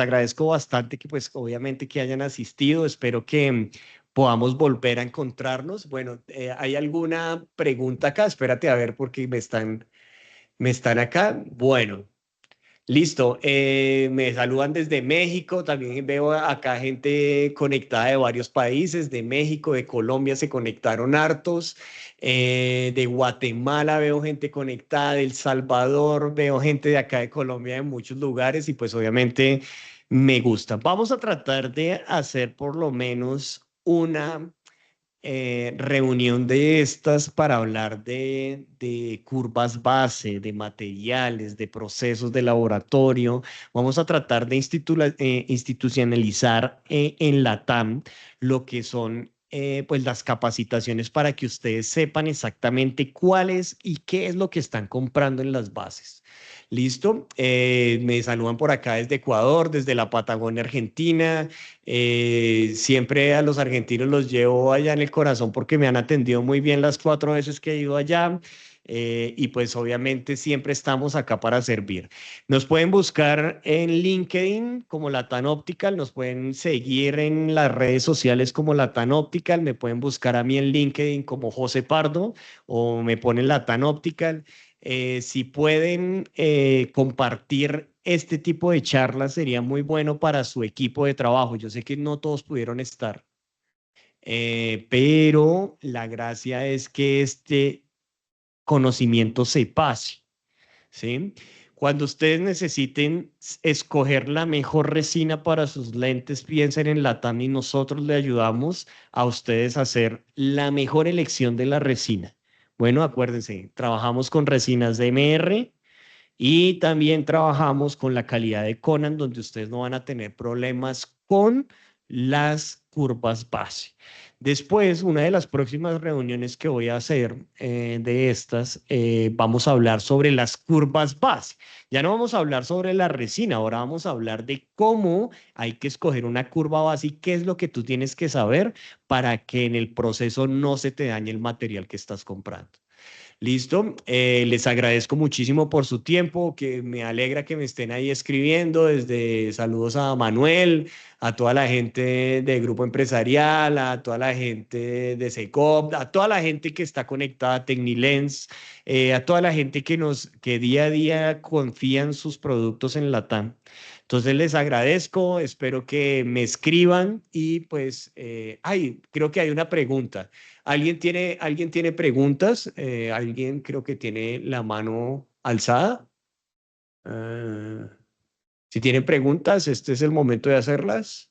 agradezco bastante que pues obviamente que hayan asistido. Espero que podamos volver a encontrarnos. Bueno, ¿hay alguna pregunta acá? Espérate a ver porque me están acá. Bueno, listo. Me saludan desde México. También veo acá gente conectada de varios países. De México, de Colombia se conectaron hartos. De Guatemala veo gente conectada. De El Salvador veo gente de acá de Colombia de muchos lugares. Y pues obviamente me gusta. Vamos a tratar de hacer por lo menos una reunión de estas para hablar de curvas base, de materiales, de procesos de laboratorio. Vamos a tratar de institucionalizar en la TAM lo que son pues las capacitaciones para que ustedes sepan exactamente cuáles y qué es lo que están comprando en las bases. ¿Listo? Me saludan por acá desde Ecuador, desde la Patagonia Argentina. Siempre a los argentinos los llevo allá en el corazón porque me han atendido muy bien las 4 veces que he ido allá. Y pues obviamente siempre estamos acá para servir. Nos pueden buscar en LinkedIn como Latam Optical, nos pueden seguir en las redes sociales como Latam Optical, me pueden buscar a mí en LinkedIn como José Pardo o me ponen Latam Optical. Si pueden compartir este tipo de charlas, sería muy bueno para su equipo de trabajo. Yo sé que no todos pudieron estar, pero la gracia es que este conocimiento se pase, ¿sí? Cuando ustedes necesiten escoger la mejor resina para sus lentes, piensen en Latam y nosotros le ayudamos a ustedes a hacer la mejor elección de la resina. Bueno, acuérdense, trabajamos con resinas de MR y también trabajamos con la calidad de Conan, donde ustedes no van a tener problemas con las curvas base. Después, una de las próximas reuniones que voy a hacer de estas, vamos a hablar sobre las curvas base. Ya no vamos a hablar sobre la resina, ahora vamos a hablar de cómo hay que escoger una curva base y qué es lo que tú tienes que saber para que en el proceso no se te dañe el material que estás comprando. Listo, les agradezco muchísimo por su tiempo, que me alegra que me estén ahí escribiendo, desde saludos a Manuel, a toda la gente de Grupo Empresarial, a toda la gente de Secop, a toda la gente que está conectada a Tecnilens, a toda la gente que día a día confía en sus productos en Latam. Entonces les agradezco, espero que me escriban y pues, creo que hay una pregunta. ¿Alguien tiene preguntas? ¿Alguien creo que tiene la mano alzada? Ah, Si tienen preguntas, este es el momento de hacerlas.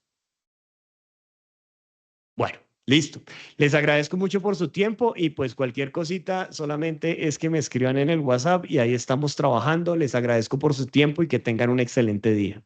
Bueno, listo. Les agradezco mucho por su tiempo y pues cualquier cosita solamente es que me escriban en el WhatsApp y ahí estamos trabajando. Les agradezco por su tiempo y que tengan un excelente día.